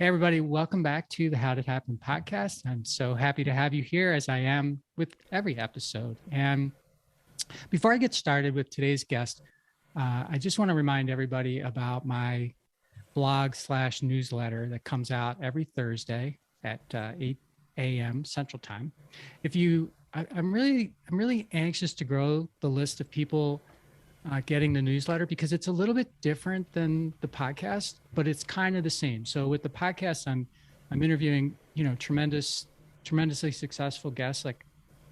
Hey, everybody, welcome back to the How Did It Happen podcast. I'm so happy to have you here, as I am with every episode. And before I get started with today's guest, I just want to remind everybody about my blog/newsletter that comes out every Thursday at 8 a.m. Central Time. I'm really anxious to grow the list of people getting the newsletter, because it's a little bit different than the podcast, but it's kind of the same. So with the podcast, I'm interviewing, tremendously successful guests like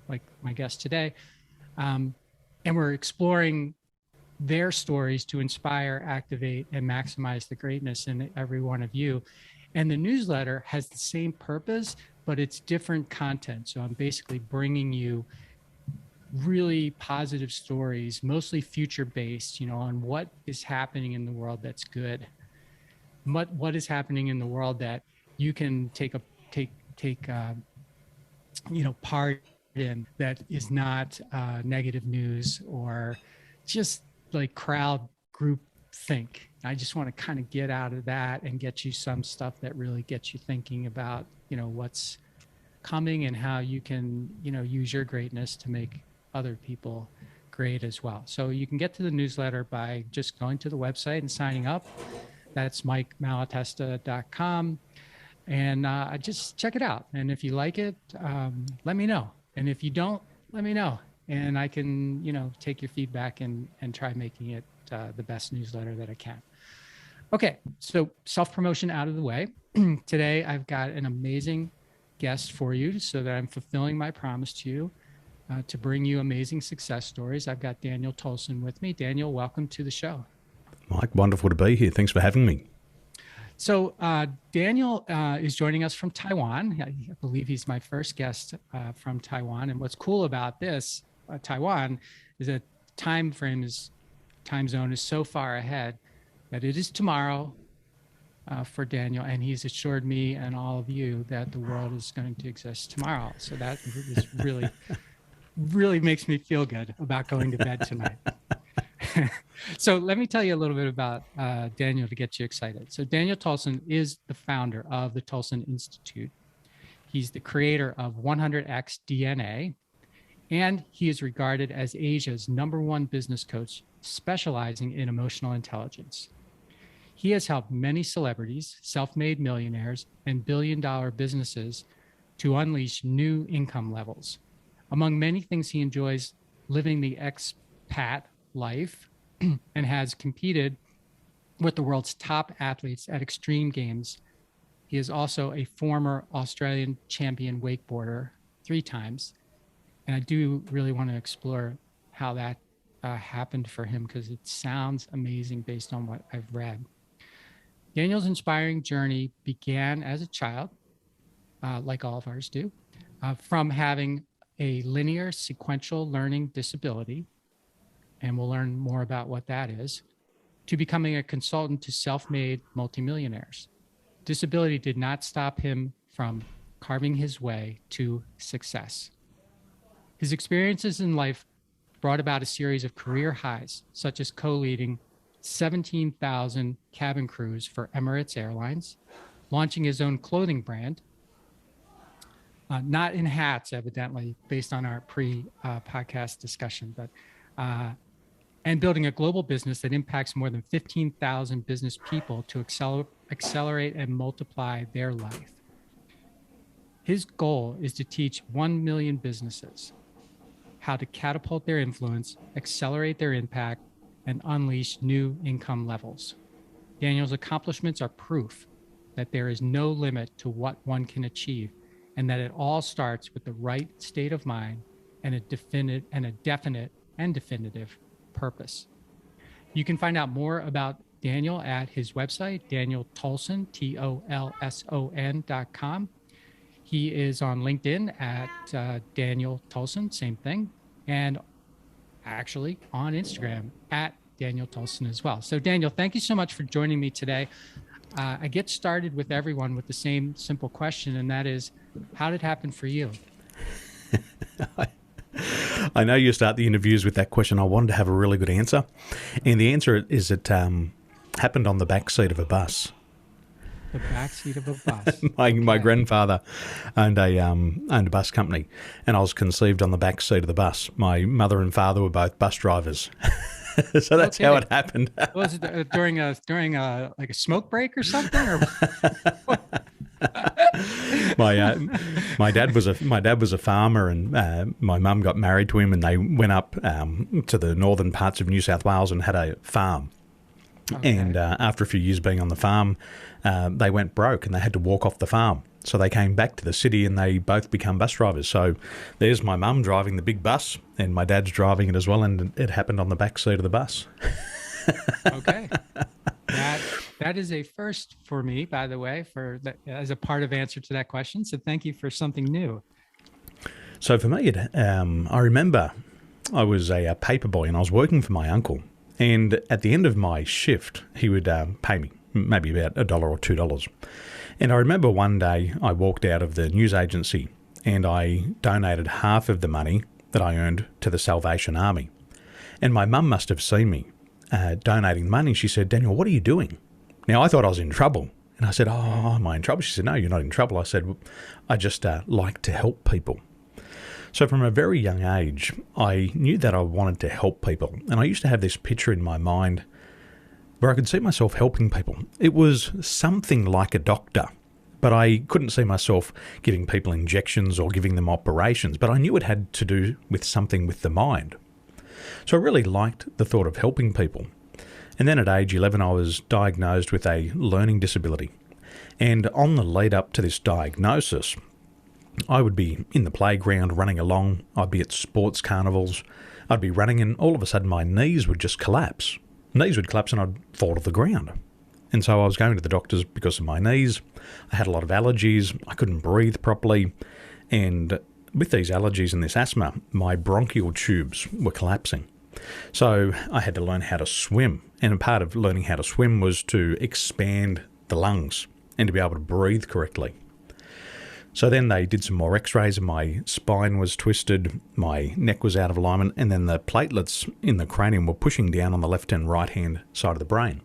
my guest today. And we're exploring their stories to inspire, activate, and maximize the greatness in every one of you. And the newsletter has the same purpose, but it's different content. So I'm basically bringing you really positive stories, mostly future-based, on what is happening in the world that's good, what is happening in the world that you can take part in, that is not negative news or just like crowd group think. I just want to kind of get out of that and get you some stuff that really gets you thinking about, what's coming and how you can, use your greatness to make other people great as well. So you can get to the newsletter by just going to the website and signing up. That's MikeMalatesta.com. And just check it out. And if you like it, let me know. And if you don't, let me know. And I can, take your feedback and try making it the best newsletter that I can. Okay, so self-promotion out of the way. Today, I've got an amazing guest for you so that I'm fulfilling my promise to you. To bring you amazing success stories. I've got Daniel Tolson with me. Daniel, welcome to the show. Mike, wonderful to be here. Thanks for having me. So Daniel is joining us from Taiwan. I believe he's my first guest from Taiwan. And what's cool about this, Taiwan, is that time zone is so far ahead that it is tomorrow for Daniel. And he's assured me and all of you that the world is going to exist tomorrow. So that is really makes me feel good about going to bed tonight. So let me tell you a little bit about Daniel to get you excited. So Daniel Tolson is the founder of the Tolson Institute. He's the creator of 100X DNA, and he is regarded as Asia's #1 business coach specializing in emotional intelligence. He has helped many celebrities, self-made millionaires, and billion-dollar businesses to unleash new income levels. Among many things, he enjoys living the expat life and has competed with the world's top athletes at extreme games. He is also a former Australian champion wakeboarder 3 times. And I do really want to explore how that happened for him, because it sounds amazing based on what I've read. Daniel's inspiring journey began as a child, like all of ours do, from having a linear sequential learning disability, and we'll learn more about what that is, to becoming a consultant to self-made multi-millionaires. Disability did not stop him from carving his way to success. His experiences in life brought about a series of career highs, such as co-leading 17,000 cabin crews for Emirates Airlines, launching his own clothing brand, not in hats, evidently, based on our pre-podcast discussion, but and building a global business that impacts more than 15,000 business people to accelerate and multiply their life. His goal is to teach 1 million businesses how to catapult their influence, accelerate their impact, and unleash new income levels. Daniel's accomplishments are proof that there is no limit to what one can achieve, and that it all starts with the right state of mind and a definite and definitive purpose. You can find out more about Daniel at his website, Daniel Tolson, TOLSON.com. He is on LinkedIn at Daniel Tolson, same thing, and actually on Instagram at Daniel Tolson as well. So Daniel, thank you so much for joining me today. I get started with everyone with the same simple question, and that is, how did it happen for you? I know you start the interviews with that question. I wanted to have a really good answer. And the answer is it happened on the back seat of a bus. The backseat of a bus. My Okay. grandfather owned a bus company, and I was conceived on the back seat of the bus. My mother and father were both bus drivers, so that's how Okay. it happened. Was it during a like a smoke break or something or what? my my dad was a farmer, and my mum got married to him, and they went up to the northern parts of New South Wales and had a farm. And Okay. after a few years being on the farm, they went broke and they had to walk off the farm. So they came back to the city and they both become bus drivers. So there's my mum driving the big bus and my dad's driving it as well. And it happened on the back seat of the bus. Okay. That is a first for me, by the way, for that as a part of answer to that question. So thank you for something new. So for me, I remember I was a paper boy and I was working for my uncle. And at the end of my shift, he would pay me maybe about $1 or $2. And I remember one day I walked out of the news agency and I donated half of the money that I earned to the Salvation Army. And my mum must have seen me donating money. She said, "Daniel, what are you doing?" Now, I thought I was in trouble. And I said, "Oh, am I in trouble?" She said, "No, you're not in trouble." I said, "I just like to help people." So from a very young age, I knew that I wanted to help people. And I used to have this picture in my mind where I could see myself helping people. It was something like a doctor, but I couldn't see myself giving people injections or giving them operations, but I knew it had to do with something with the mind. So I really liked the thought of helping people. And then at age 11, I was diagnosed with a learning disability. And on the lead up to this diagnosis, I would be in the playground running along. I'd be at sports carnivals. I'd be running and all of a sudden my knees would just collapse. Knees would collapse and I'd fall to the ground. And so I was going to the doctors because of my knees. I had a lot of allergies. I couldn't breathe properly. And with these allergies and this asthma, my bronchial tubes were collapsing. So I had to learn how to swim. And a part of learning how to swim was to expand the lungs and to be able to breathe correctly. So then they did some more x-rays and my spine was twisted, my neck was out of alignment, and then the platelets in the cranium were pushing down on the left and right-hand side of the brain.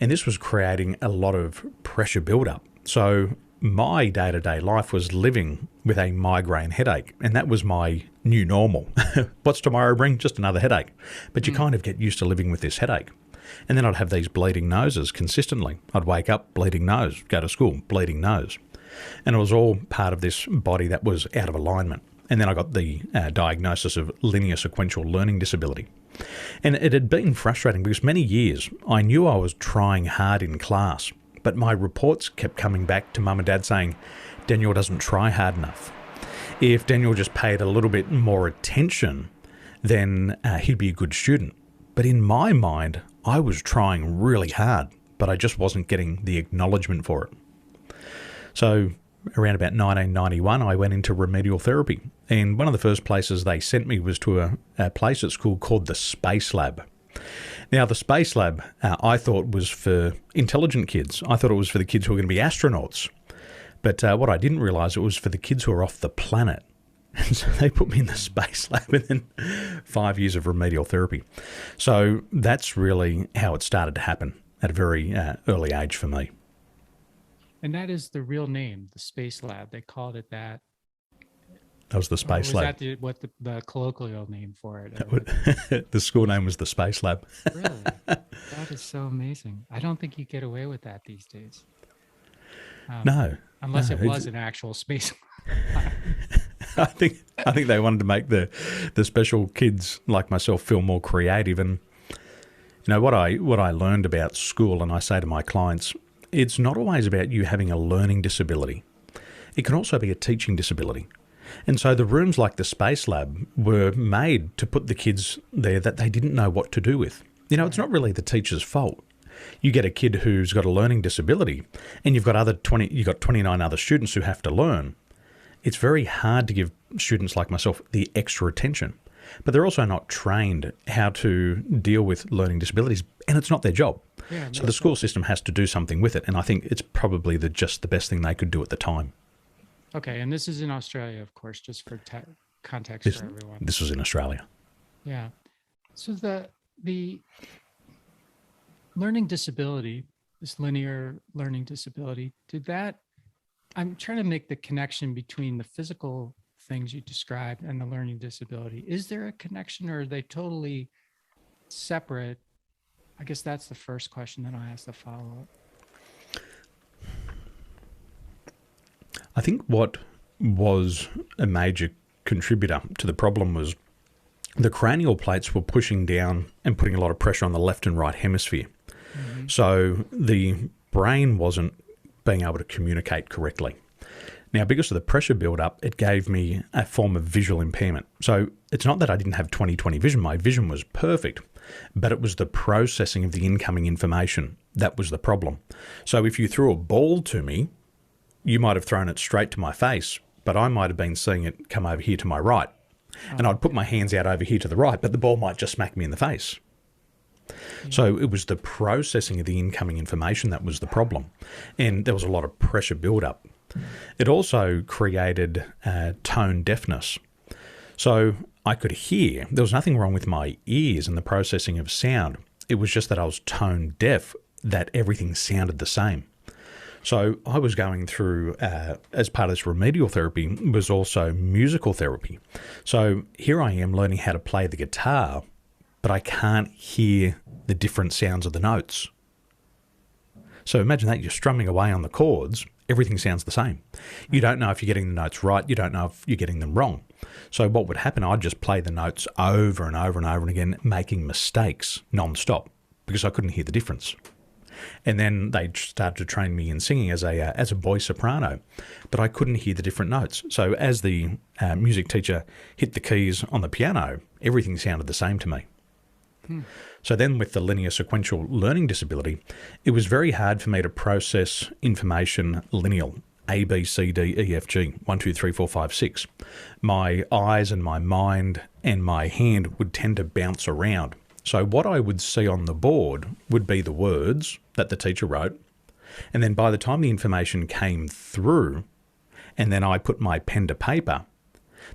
And this was creating a lot of pressure buildup. So my day-to-day life was living with a migraine headache, and that was my new normal. What's tomorrow bring? Just another headache. But you kind of get used to living with this headache. And then I'd have these bleeding noses consistently. I'd wake up, bleeding nose, go to school, bleeding nose. And it was all part of this body that was out of alignment. And then I got the diagnosis of linear sequential learning disability. And it had been frustrating because many years I knew I was trying hard in class, but my reports kept coming back to mum and dad saying, "Daniel doesn't try hard enough. If Daniel just paid a little bit more attention, then he'd be a good student." But in my mind, I was trying really hard, but I just wasn't getting the acknowledgement for it. So around about 1991, I went into remedial therapy. And one of the first places they sent me was to a place at school called the Space Lab. Now, the Space Lab, I thought was for intelligent kids. I thought it was for the kids who were going to be astronauts. But what I didn't realise, it was for the kids who are off the planet. And so they put me in the Space Lab and then 5 years of remedial therapy. So that's really how it started to happen at a very early age for me. And that is the real name, the Space Lab. They called it that. That was the Or Space was Lab. that the colloquial name for it? The school name was the Space Lab. Really? That is so amazing. I don't think you get away with that these days. No. Unless no, it was an actual space. I think they wanted to make the special kids like myself feel more creative. And you know what I learned about school, and I say to my clients, it's not always about you having a learning disability. It can also be a teaching disability. And so the rooms like the Space Lab were made to put the kids there that they didn't know what to do with. You know, it's not really the teacher's fault. You get a kid who's got a learning disability and you've got 29 other students who have to learn. It's very hard to give students like myself the extra attention. But they're also not trained how to deal with learning disabilities, and it's not their job. Yeah, so the school system has to do something with it, and I think it's probably just the best thing they could do at the time. okay, and this is in Australia, of course, just for context for everyone. This was in Australia. Yeah. So the learning disability this linear learning disability, I'm trying to make the connection between the physical things you described and the learning disability. Is there a connection, or are they totally separate? I guess that's the first question. Then I'll ask the follow-up. I think what was a major contributor to the problem was the cranial plates were pushing down and putting a lot of pressure on the left and right hemisphere. Mm-hmm. So the brain wasn't being able to communicate correctly. Now, because of the pressure build-up, it gave me a form of visual impairment. So it's not that I didn't have 20/20 vision. My vision was perfect, but it was the processing of the incoming information that was the problem. So if you threw a ball to me, you might have thrown it straight to my face, but I might have been seeing it come over here to my right. And I'd put my hands out over here to the right, but the ball might just smack me in the face. Yeah. So it was the processing of the incoming information that was the problem. And there was a lot of pressure build-up. It also created tone deafness. So I could hear. There was nothing wrong with my ears and the processing of sound. It was just that I was tone deaf, that everything sounded the same. So I was going through, as part of this remedial therapy, was also musical therapy. So here I am learning how to play the guitar, but I can't hear the different sounds of the notes. So imagine that, you're strumming away on the chords, everything sounds the same. You don't know if you're getting the notes right, you don't know if you're getting them wrong. So what would happen, I'd just play the notes over and over and over and again, making mistakes non-stop because I couldn't hear the difference. And then they started to train me in singing as a boy soprano, but I couldn't hear the different notes. So as the music teacher hit the keys on the piano, everything sounded the same to me. So then with the linear sequential learning disability, it was very hard for me to process information lineal, A, B, C, D, E, F, G, 1, 2, 3, 4, 5, 6. My eyes and my mind and my hand would tend to bounce around. So what I would see on the board would be the words that the teacher wrote. And then by the time the information came through and then I put my pen to paper,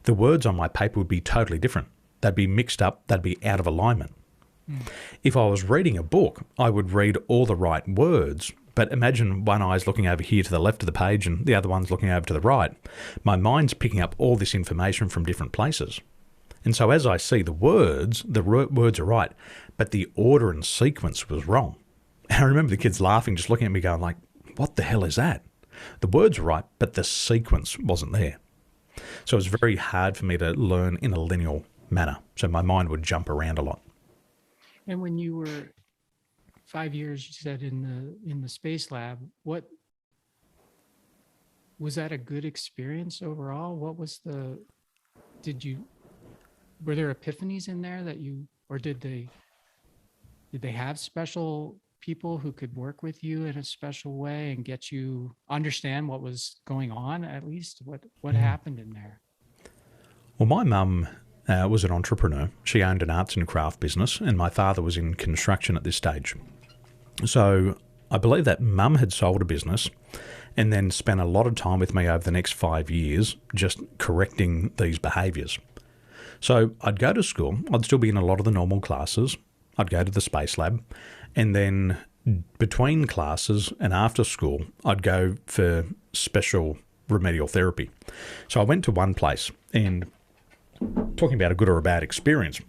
the words on my paper would be totally different. They'd be mixed up. They'd be out of alignment. If I was reading a book, I would read all the right words. But imagine one eye's looking over here to the left of the page and the other one's looking over to the right. My mind's picking up all this information from different places. And so as I see the words are right, but the order and sequence was wrong. And I remember the kids laughing, just looking at me going like, what the hell is that? The words were right, but the sequence wasn't there. So it was very hard for me to learn in a linear manner. So my mind would jump around a lot. And when you were 5 years, you said in the space lab, what was that a good experience overall? What was were there epiphanies in there or did they have special people who could work with you in a special way and get you understand what was going on, at least what happened in there? Well, my mum was an entrepreneur. She owned an arts and craft business, and my father was in construction at this stage. So I believe that mum had sold a business and then spent a lot of time with me over the next 5 years just correcting these behaviours. So I'd go to school, I'd still be in a lot of the normal classes, I'd go to the space lab, and then between classes and after school, I'd go for special remedial therapy. So I went to one place, and talking about a good or a bad experience,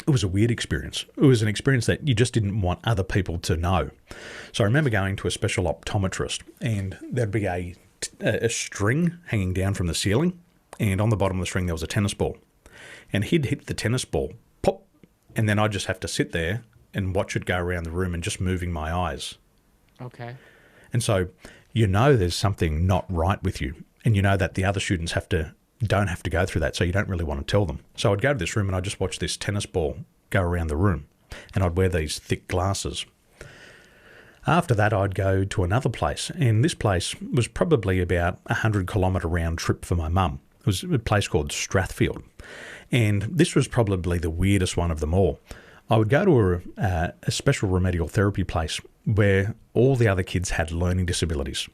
it was a weird experience. It was an experience that you just didn't want other people to know. So I remember going to a special optometrist, and there'd be a string hanging down from the ceiling, and on the bottom of the string there was a tennis ball. And he'd hit the tennis ball, pop, and then I'd just have to sit there and watch it go around the room and just moving my eyes. Okay. And so there's something not right with you, and that the other students don't have to go through that, so you don't really want to tell them. So I'd go to this room and I'd just watch this tennis ball go around the room, and I'd wear these thick glasses. After that, I'd go to another place, and this place was probably about a 100-kilometre round trip for my mum. It was a place called Strathfield, and this was probably the weirdest one of them all. I would go to a special remedial therapy place where all the other kids had learning disabilities.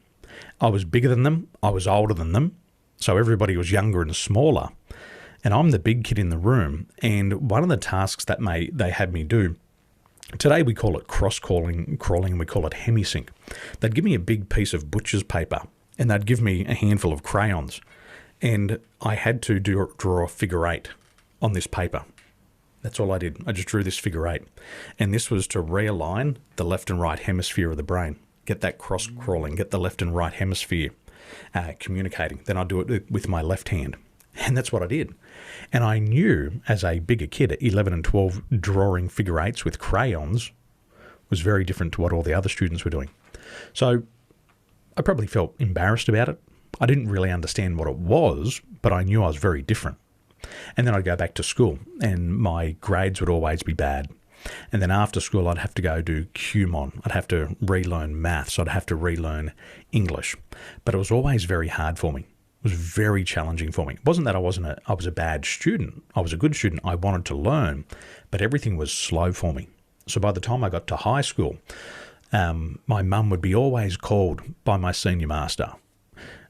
I was bigger than them, I was older than them, so everybody was younger and smaller, and I'm the big kid in the room. And one of the tasks that they had me do Today we call it crawling, and we call it hemisync. They'd give me a big piece of butcher's paper and they'd give me a handful of crayons, and I had to draw a figure eight on this paper. That's all I did. I just drew this figure eight. And this was to realign the left and right hemisphere of the brain. Get that cross-crawling, get the left and right hemisphere communicating. Then I'd do it with my left hand. And that's what I did. And I knew as a bigger kid at 11 and 12, drawing figure eights with crayons was very different to what all the other students were doing. So I probably felt embarrassed about it. I didn't really understand what it was, but I knew I was very different. And then I'd go back to school and my grades would always be bad. And then after school, I'd have to go do QMON. I'd have to relearn maths. I'd have to relearn English. But it was always very hard for me. It was very challenging for me. It wasn't that I was a bad student. I was a good student. I wanted to learn, but everything was slow for me. So by the time I got to high school, my mum would be always called by my senior master,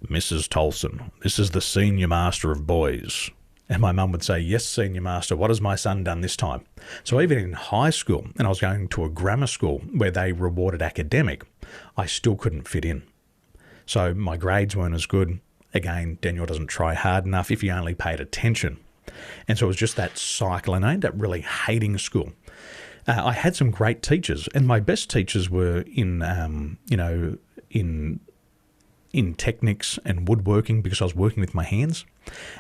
Mrs. Tolson, this is the senior master of boys. And my mum would say, yes, senior master, what has my son done this time? So even in high school, and I was going to a grammar school where they rewarded academic, I still couldn't fit in. So my grades weren't as good. Again, Daniel doesn't try hard enough if he only paid attention. And so it was just that cycle, and I ended up really hating school. I had some great teachers, and my best teachers were in techniques and woodworking because I was working with my hands.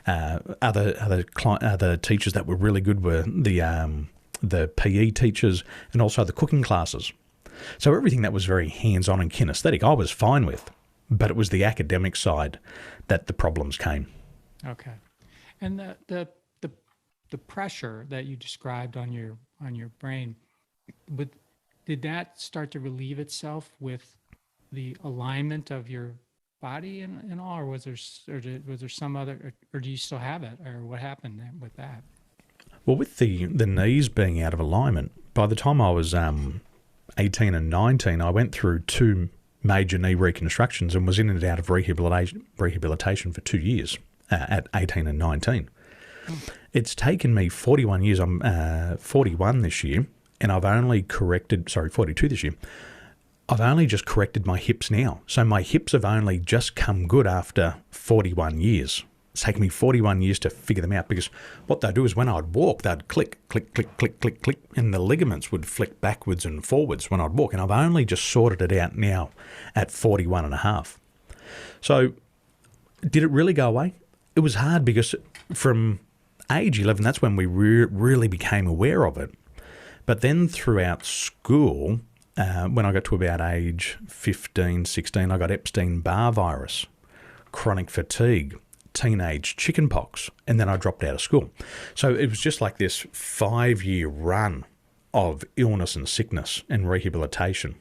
Other teachers that were really good were the PE teachers and also the cooking classes. So everything that was very hands-on and kinesthetic, I was fine with, but it was the academic side that the problems came. Okay, and the pressure that you described on your brain, did that start to relieve itself with the alignment of your body and all, or was there some other, or do you still have it, or what happened with that? Well, with the knees being out of alignment, by the time I was 18 and 19, I went through 2 major knee reconstructions and was in and out of rehabilitation for 2 years at 18 and 19. It's taken me 41 years. I'm 41 this year, and I've only 42 this year. I've only just corrected my hips now. So my hips have only just come good after 41 years. It's taken me 41 years to figure them out, because what they'd do is when I'd walk, they'd click, click, click, click, click, click, and the ligaments would flick backwards and forwards when I'd walk. And I've only just sorted it out now at 41 and a half. So did it really go away? It was hard because from age 11, that's when we really became aware of it. But then throughout school, when I got to about age 15, 16, I got Epstein-Barr virus, chronic fatigue, teenage chickenpox, and then I dropped out of school. So it was just like this 5-year run of illness and sickness and rehabilitation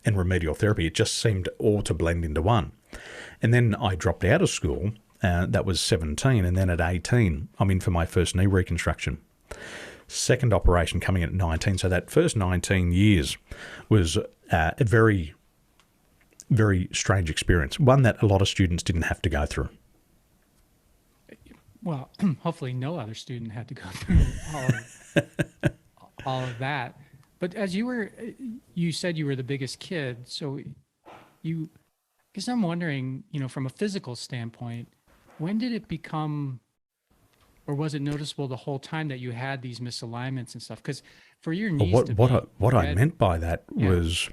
and remedial therapy. It just seemed all to blend into one. And then I dropped out of school. That was 17, and then at 18, I'm in for my first knee reconstruction. Second operation coming at 19. So that first 19 years was a very, very strange experience, one that a lot of students didn't have to go through. Well, hopefully no other student had to go through all of that. But as you said you were the biggest kid, so because I'm wondering, from a physical standpoint, when did it become, or was it noticeable the whole time that you had these misalignments and stuff? Because for your knees what I meant by that was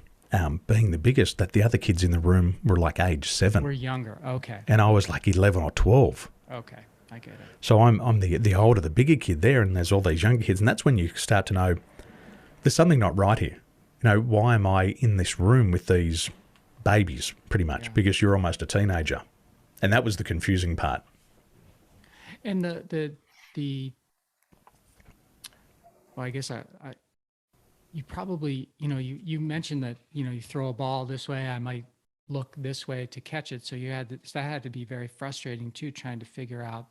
being the biggest, that the other kids in the room were like age 7. We're younger, okay. And I was like 11 or 12. Okay, I get it. So I'm the older, the bigger kid there, and there's all these younger kids, and that's when you start to know there's something not right here. Why am I in this room with these babies, pretty much? Yeah. Because you're almost a teenager. And that was the confusing part. And well, I guess you probably, you mentioned that, you throw a ball this way, I might look this way to catch it. So that had to be very frustrating too, trying to figure out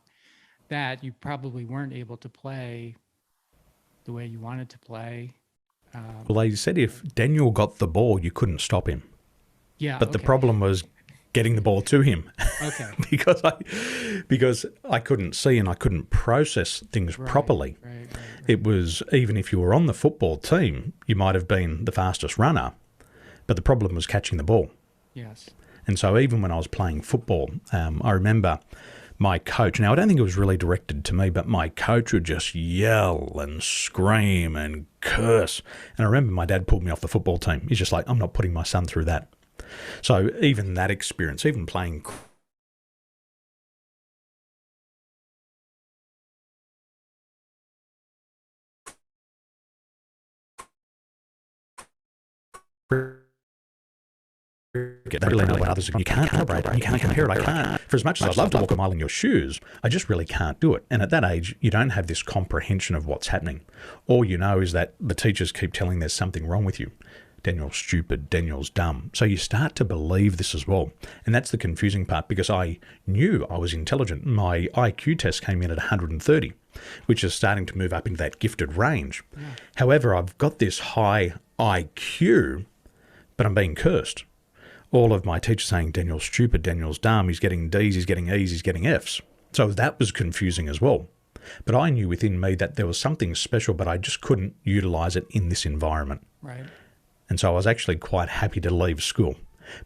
that you probably weren't able to play the way you wanted to play. Well, they said if Daniel got the ball, you couldn't stop him. Yeah. But the problem was getting the ball to him. Okay. because I couldn't see and I couldn't process things properly. Right. It was, even if you were on the football team, you might have been the fastest runner, but the problem was catching the ball. Yes. And so even when I was playing football, I remember my coach, now I don't think it was really directed to me, but my coach would just yell and scream and curse. And I remember my dad pulled me off the football team. He's just like, I'm not putting my son through that. So even that experience, even playing they really know what others are. You can't calibrate it. You can't compare it. I can't. For as much as I'd love to walk a mile in your shoes, I just really can't do it. And at that age, you don't have this comprehension of what's happening. All you know is that the teachers keep telling there's something wrong with you. Daniel's stupid. Daniel's dumb. So you start to believe this as well. And that's the confusing part, because I knew I was intelligent. My IQ test came in at 130, which is starting to move up into that gifted range. Yeah. However, I've got this high IQ, but I'm being cursed. All of my teachers saying, Daniel's stupid, Daniel's dumb, he's getting D's, he's getting E's, he's getting F's. So that was confusing as well. But I knew within me that there was something special, but I just couldn't utilize it in this environment. Right. And so I was actually quite happy to leave school.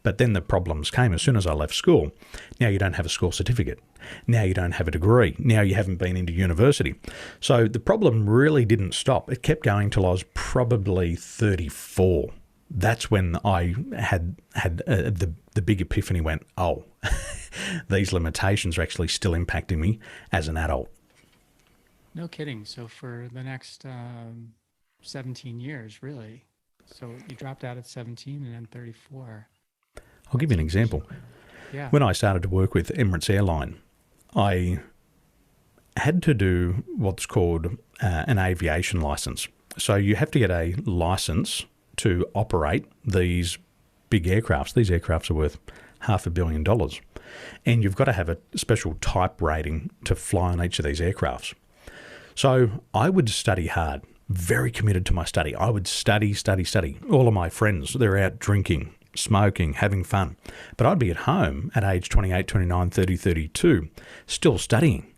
But then the problems came as soon as I left school. Now you don't have a school certificate. Now you don't have a degree. Now you haven't been into university. So the problem really didn't stop. It kept going till I was probably 34. That's when I had the big epiphany, went, oh, these limitations are actually still impacting me as an adult. No kidding. So for the next 17 years, really. So you dropped out at 17 and then 34. I'll give you an example. Yeah. When I started to work with Emirates Airlines, I had to do what's called an aviation license. So you have to get a license to operate these big aircrafts. These aircrafts are worth $500 million. And you've got to have a special type rating to fly on each of these aircrafts. So I would study hard, very committed to my study. I would study. All of my friends, they're out drinking, smoking, having fun. But I'd be at home at age 28, 29, 30, 32, still studying.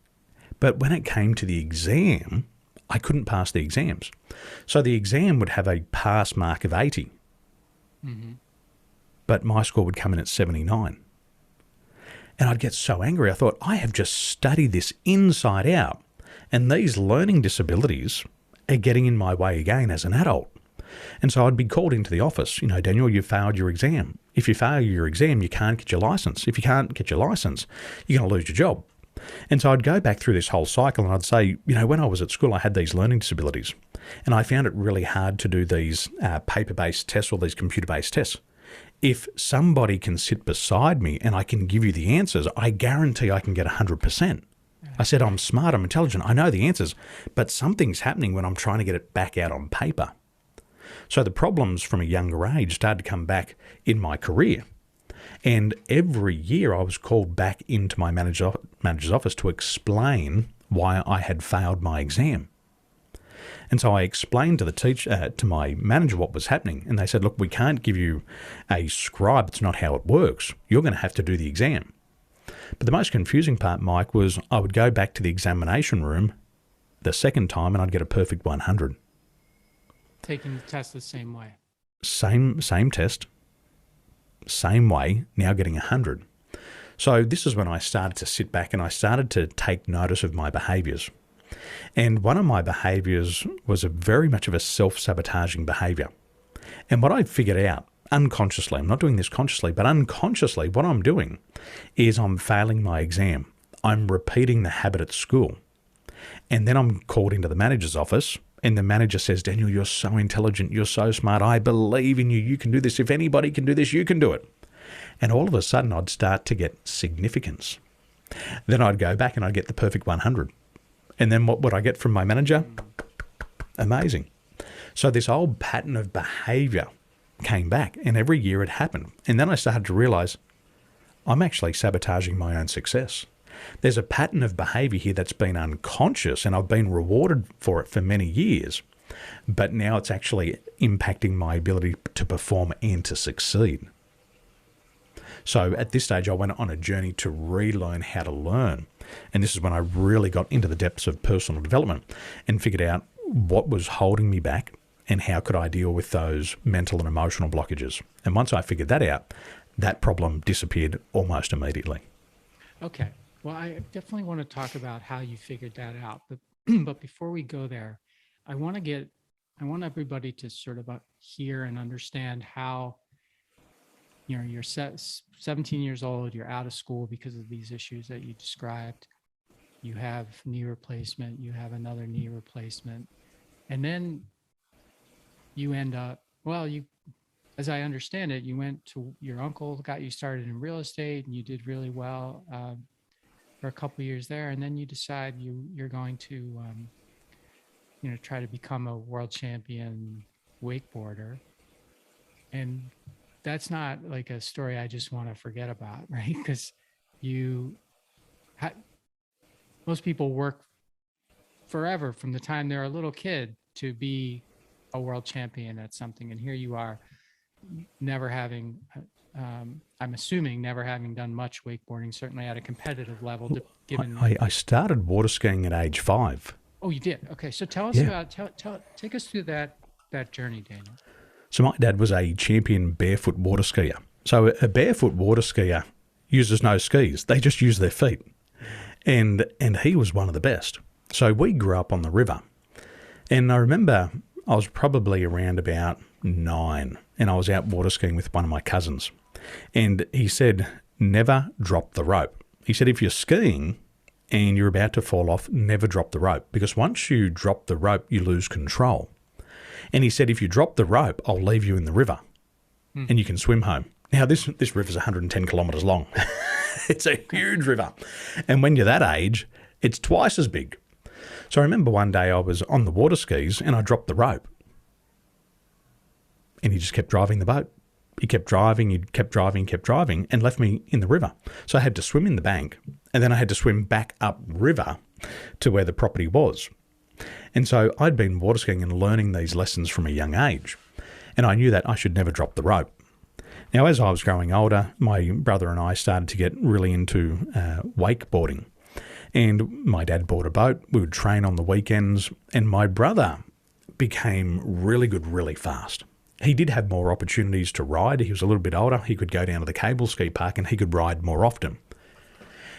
But when it came to the exam, I couldn't pass the exams. So the exam would have a pass mark of 80. Mm-hmm. But my score would come in at 79. And I'd get so angry. I thought, I have just studied this inside out. And these learning disabilities are getting in my way again as an adult. And so I'd be called into the office, Daniel, you failed your exam. If you fail your exam, you can't get your license. If you can't get your license, you're going to lose your job. And so I'd go back through this whole cycle and I'd say, when I was at school, I had these learning disabilities and I found it really hard to do these paper-based tests or these computer-based tests. If somebody can sit beside me and I can give you the answers, I guarantee I can get 100%. I said, I'm smart, I'm intelligent, I know the answers, but something's happening when I'm trying to get it back out on paper. So the problems from a younger age started to come back in my career. And every year I was called back into my manager's office to explain why I had failed my exam. And so I explained to the teacher, to my manager, what was happening. And they said, look, we can't give you a scribe. It's not how it works. You're going to have to do the exam. But the most confusing part, Mike, was I would go back to the examination room the second time and I'd get a perfect 100. Taking the test the same way. Same test. Same way, now getting 100. So this is when I started to sit back and I started to take notice of my behaviours. And one of my behaviours was very much of a self-sabotaging behaviour. And what I figured out unconsciously, I'm not doing this consciously, but unconsciously what I'm doing is I'm failing my exam. I'm repeating the habit at school. And then I'm called into the manager's office and the manager says, Daniel, you're so intelligent. You're so smart. I believe in you. You can do this. If anybody can do this, you can do it. And all of a sudden I'd start to get significance. Then I'd go back and I'd get the perfect 100. And then what would I get from my manager? Amazing. So this old pattern of behavior came back and every year it happened. And then I started to realize I'm actually sabotaging my own success. There's a pattern of behavior here that's been unconscious and I've been rewarded for it for many years, but now it's actually impacting my ability to perform and to succeed. So at this stage, I went on a journey to relearn how to learn. And this is when I really got into the depths of personal development and figured out what was holding me back and how could I deal with those mental and emotional blockages. And once I figured that out, that problem disappeared almost immediately. Okay. Well, I definitely want to talk about how you figured that out. But but before we go there, I want everybody to sort of hear and understand how, you're 17 years old, you're out of school because of these issues that you described. You have knee replacement, you have another knee replacement, and then you end up, as I understand it, you went to your uncle, got you started in real estate, and you did really well for a couple of years there, and then you decide you're going to try to become a world champion wakeboarder. And that's not like a story I just want to forget about, right? Because most people work forever from the time they're a little kid to be a world champion at something. And here you are, never having, I'm assuming, never having done much wakeboarding, certainly at a competitive level. I started water skiing at age 5. Oh, you did? Okay. So tell us about, take us through that journey, Daniel. So my dad was a champion barefoot water skier. So a barefoot water skier uses no skis. They just use their feet. And he was one of the best. So we grew up on the river. And I remember I was probably around about 9 and I was out water skiing with one of my cousins. And he said, never drop the rope. He said, if you're skiing and you're about to fall off, never drop the rope, because once you drop the rope, you lose control. And he said, if you drop the rope, I'll leave you in the river and you can swim home. Now, this river is 110 kilometres long. It's a huge river. And when you're that age, it's twice as big. So I remember one day I was on the water skis and I dropped the rope. And he just kept driving the boat. He kept driving, and left me in the river. So I had to swim in the bank, and then I had to swim back up river to where the property was. And so I'd been water skiing and learning these lessons from a young age, and I knew that I should never drop the rope. Now, as I was growing older, my brother and I started to get really into wakeboarding, and my dad bought a boat. We would train on the weekends, and my brother became really good really fast. He did have more opportunities to ride. He was a little bit older. He could go down to the cable ski park and he could ride more often.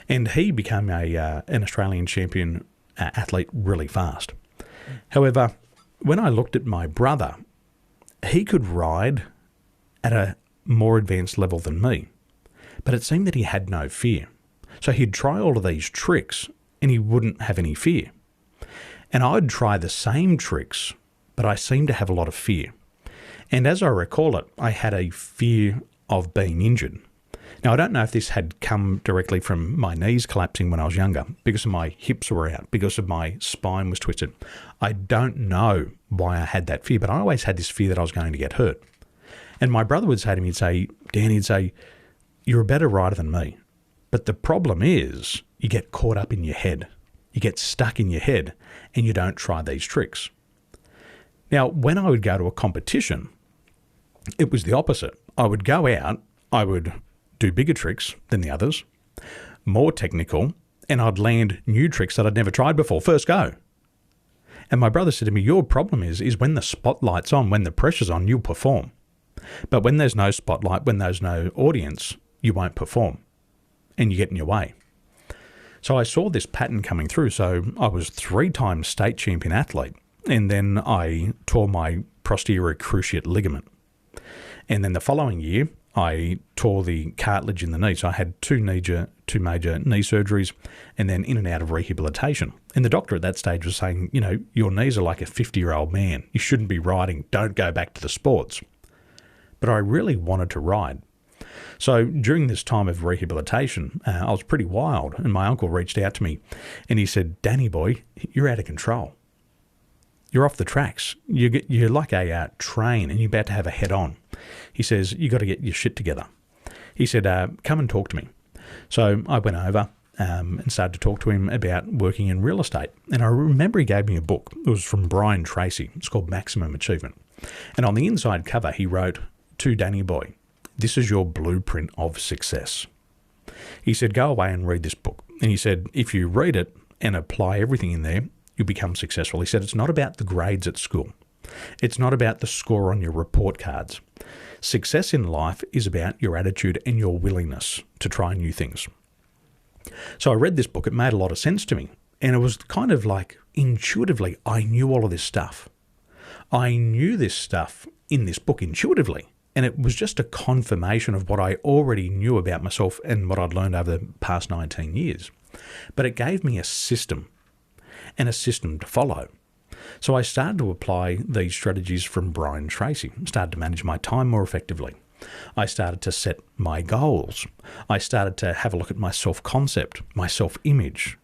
And he became an Australian champion athlete really fast. However, when I looked at my brother, he could ride at a more advanced level than me. But it seemed that he had no fear. So he'd try all of these tricks and he wouldn't have any fear. And I'd try the same tricks, but I seemed to have a lot of fear. And as I recall it, I had a fear of being injured. Now, I don't know if this had come directly from my knees collapsing when I was younger, because of my hips were out, because of my spine was twisted. I don't know why I had that fear, but I always had this fear that I was going to get hurt. And my brother would say to me, he'd say, you're a better rider than me. But the problem is you get caught up in your head. You get stuck in your head and you don't try these tricks. Now, when I would go to a competition, it was the opposite. I would go out, I would do bigger tricks than the others, more technical, and I'd land new tricks that I'd never tried before, first go. And my brother said to me, your problem is when the spotlight's on, when the pressure's on, you'll perform. But when there's no spotlight, when there's no audience, you won't perform and you get in your way. So I saw this pattern coming through. So I was 3-time state champion athlete, and then I tore my posterior cruciate ligament. And then the following year, I tore the cartilage in the knee. So I had two major knee surgeries and then in and out of rehabilitation. And the doctor at that stage was saying, your knees are like a 50-year-old man. You shouldn't be riding. Don't go back to the sports. But I really wanted to ride. So during this time of rehabilitation, I was pretty wild. And my uncle reached out to me and he said, Danny boy, you're out of control. You're off the tracks. You're like a train and you're about to have a head-on. He says, you got to get your shit together. He said, come and talk to me. So I went over and started to talk to him about working in real estate. And I remember he gave me a book. It was from Brian Tracy. It's called Maximum Achievement. And on the inside cover, he wrote, to Danny Boy, This is your blueprint of success. He said, go away and read this book. And he said, if you read it and apply everything in there, you'll become successful. He said, it's not about the grades at school. It's not about the score on your report cards. Success in life is about your attitude and your willingness to try new things. So I read this book. It made a lot of sense to me. And it was kind of like intuitively, I knew all of this stuff. I knew this stuff in this book intuitively. And it was just a confirmation of what I already knew about myself and what I'd learned over the past 19 years. But it gave me a system and a system to follow. So I started to apply these strategies from Brian Tracy, started to manage my time more effectively. I started to set my goals. I started to have a look at my self-concept, my self-image,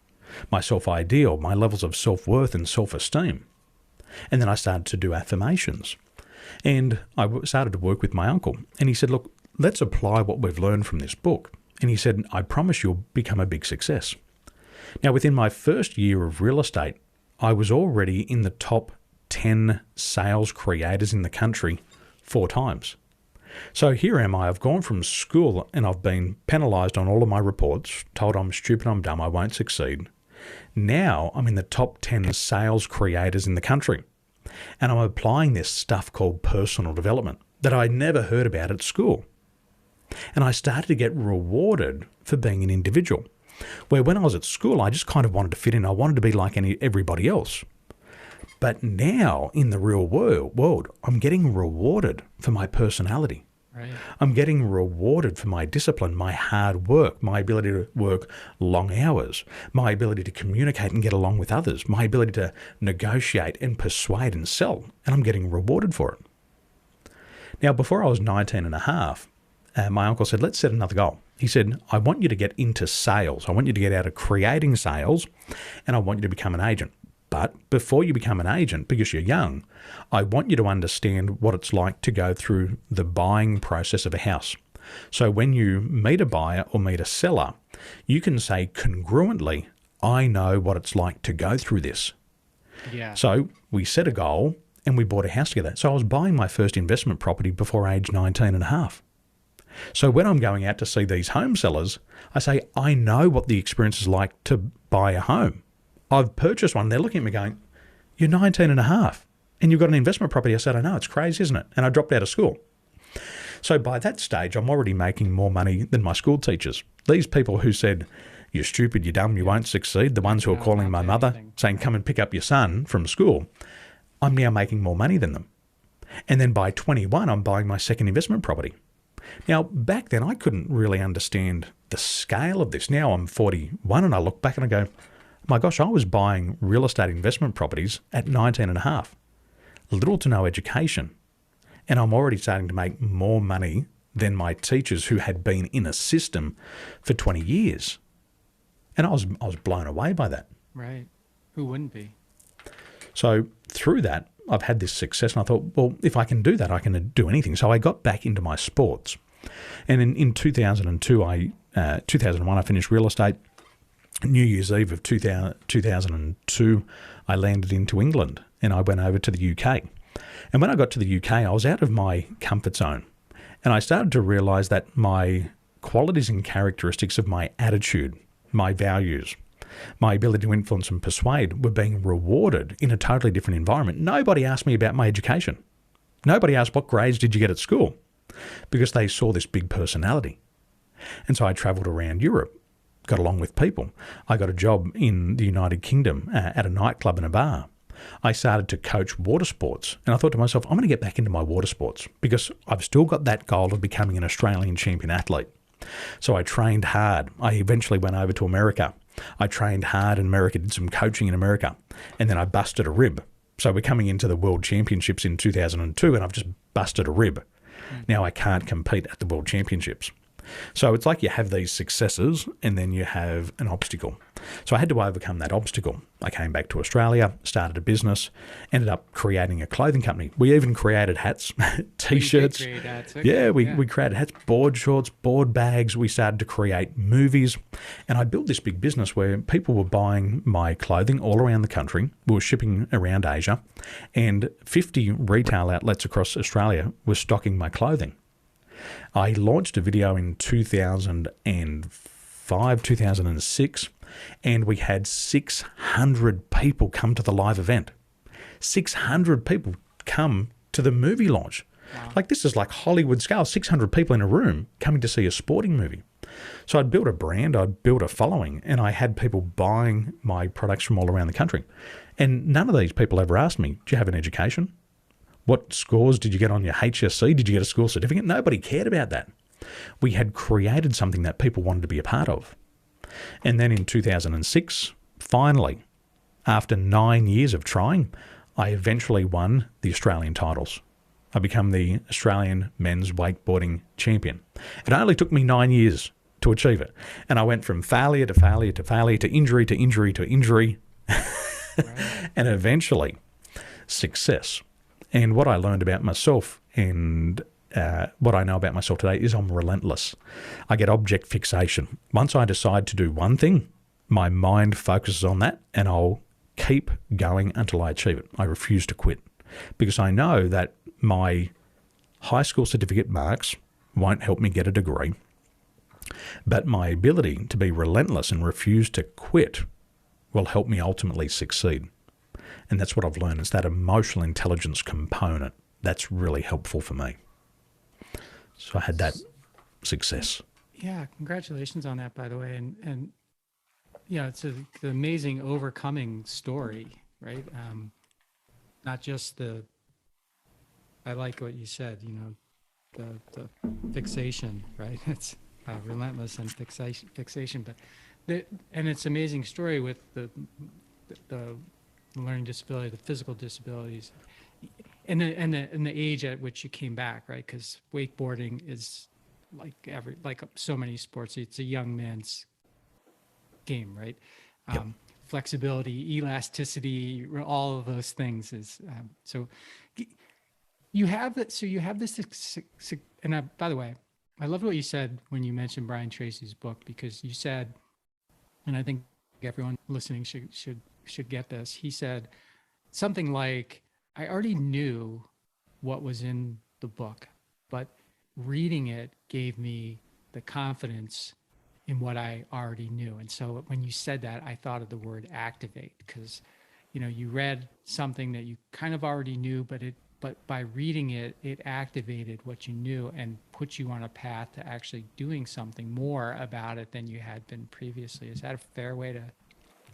my self-ideal, my levels of self-worth and self-esteem. And then I started to do affirmations. And I started to work with my uncle. And he said, look, let's apply what we've learned from this book. And he said, I promise you'll become a big success. Now, within my first year of real estate, I was already in the top 10 sales creators in the country 4 times. So here am I. I've gone from school and I've been penalised on all of my reports, told I'm stupid, I'm dumb, I won't succeed. Now I'm in the top 10 sales creators in the country. And I'm applying this stuff called personal development that I never heard about at school. And I started to get rewarded for being an individual. Where when I was at school, I just kind of wanted to fit in. I wanted to be like everybody else. But now in the real world, I'm getting rewarded for my personality. Right. I'm getting rewarded for my discipline, my hard work, my ability to work long hours, my ability to communicate and get along with others, my ability to negotiate and persuade and sell. And I'm getting rewarded for it. Now, before I was 19 and a half, my uncle said, let's set another goal. He said, I want you to get into sales. I want you to get out of creating sales and I want you to become an agent. But before you become an agent, because you're young, I want you to understand what it's like to go through the buying process of a house. So when you meet a buyer or meet a seller, you can say congruently, I know what it's like to go through this. Yeah. So we set a goal and we bought a house together. So I was buying my first investment property before age 19 and a half. So when I'm going out to see these home sellers, I say, I know what the experience is like to buy a home. I've purchased one. They're looking at me going, you're 19 and a half and you've got an investment property. I said, I know, it's crazy, isn't it? And I dropped out of school. So by that stage, I'm already making more money than my school teachers. These people who said, you're stupid, you're dumb, you won't succeed, the ones who are calling my mother saying, come and pick up your son from school, I'm now making more money than them. And then by 21, I'm buying my second investment property. Now, back then, I couldn't really understand the scale of this. Now I'm 41 and I look back and I go, my gosh, I was buying real estate investment properties at 19 and a half. Little to no education. And I'm already starting to make more money than my teachers who had been in a system for 20 years. And I was blown away by that. Right. Who wouldn't be? So through that, I've had this success and I thought, well, if I can do that, I can do anything. So I got back into my sports. And in 2002, 2001, I finished real estate. New Year's Eve of 2002, I landed into England and I went over to the UK. And when I got to the UK, I was out of my comfort zone. And I started to realize that my qualities and characteristics of my attitude, my values, my ability to influence and persuade were being rewarded in a totally different environment. Nobody asked me about my education. Nobody asked, what grades did you get at school? Because they saw this big personality. And so I traveled around Europe, got along with people. I got a job in the United Kingdom at a nightclub and a bar. I started to coach water sports. And I thought to myself, I'm going to get back into my water sports because I've still got that goal of becoming an Australian champion athlete. So I trained hard. I eventually went over to America. I trained hard in America, did some coaching in America, and then I busted a rib. So we're coming into the World Championships in 2002 and I've just busted a rib. Now I can't compete at the World Championships. So it's like you have these successes and then you have an obstacle. So I had to overcome that obstacle. I came back to Australia, started a business, ended up creating a clothing company. We even created hats, T-shirts. We created hats, board shorts, board bags. We started to create movies. And I built this big business where people were buying my clothing all around the country. We were shipping around Asia. And 50 retail outlets across Australia were stocking my clothing. I launched a video in 2005, 2006, and we had 600 people come to the live event. 600 people come to the movie launch. Wow. Like, this is like Hollywood scale, 600 people in a room coming to see a sporting movie. So I'd built a brand, I'd built a following, and I had people buying my products from all around the country. And none of these people ever asked me, do you have an education? What scores did you get on your HSC? Did you get a school certificate? Nobody cared about that. We had created something that people wanted to be a part of. And then in 2006, finally, after 9 years of trying, I eventually won the Australian titles. I became the Australian men's wakeboarding champion. It only took me 9 years to achieve it. And I went from failure to failure to failure to injury to injury to injury, right. And eventually success. And what I learned about myself and what I know about myself today is I'm relentless. I get object fixation. Once I decide to do one thing, my mind focuses on that and I'll keep going until I achieve it. I refuse to quit because I know that my high school certificate marks won't help me get a degree, but my ability to be relentless and refuse to quit will help me ultimately succeed. And that's what I've learned, is that emotional intelligence component. That's really helpful for me. So I had that success. Yeah, congratulations on that, by the way. And yeah, it's an amazing overcoming story, right? Not just I like what you said, the fixation, right? It's relentless and fixation, but and it's an amazing story with the learning disability, the physical disabilities, and the age at which you came back, right? Because wakeboarding is like so many sports, it's a young man's game, right? Yep. Flexibility, elasticity, all of those things is so. You have that. So you have this, and by the way, I loved what you said when you mentioned Brian Tracy's book, because you said, and I think everyone listening should get this. He said something like, I already knew what was in the book, but reading it gave me the confidence in what I already knew. And so when you said that, I thought of the word activate, because, you read something that you kind of already knew, but by reading it, it activated what you knew and put you on a path to actually doing something more about it than you had been previously. Is that a fair way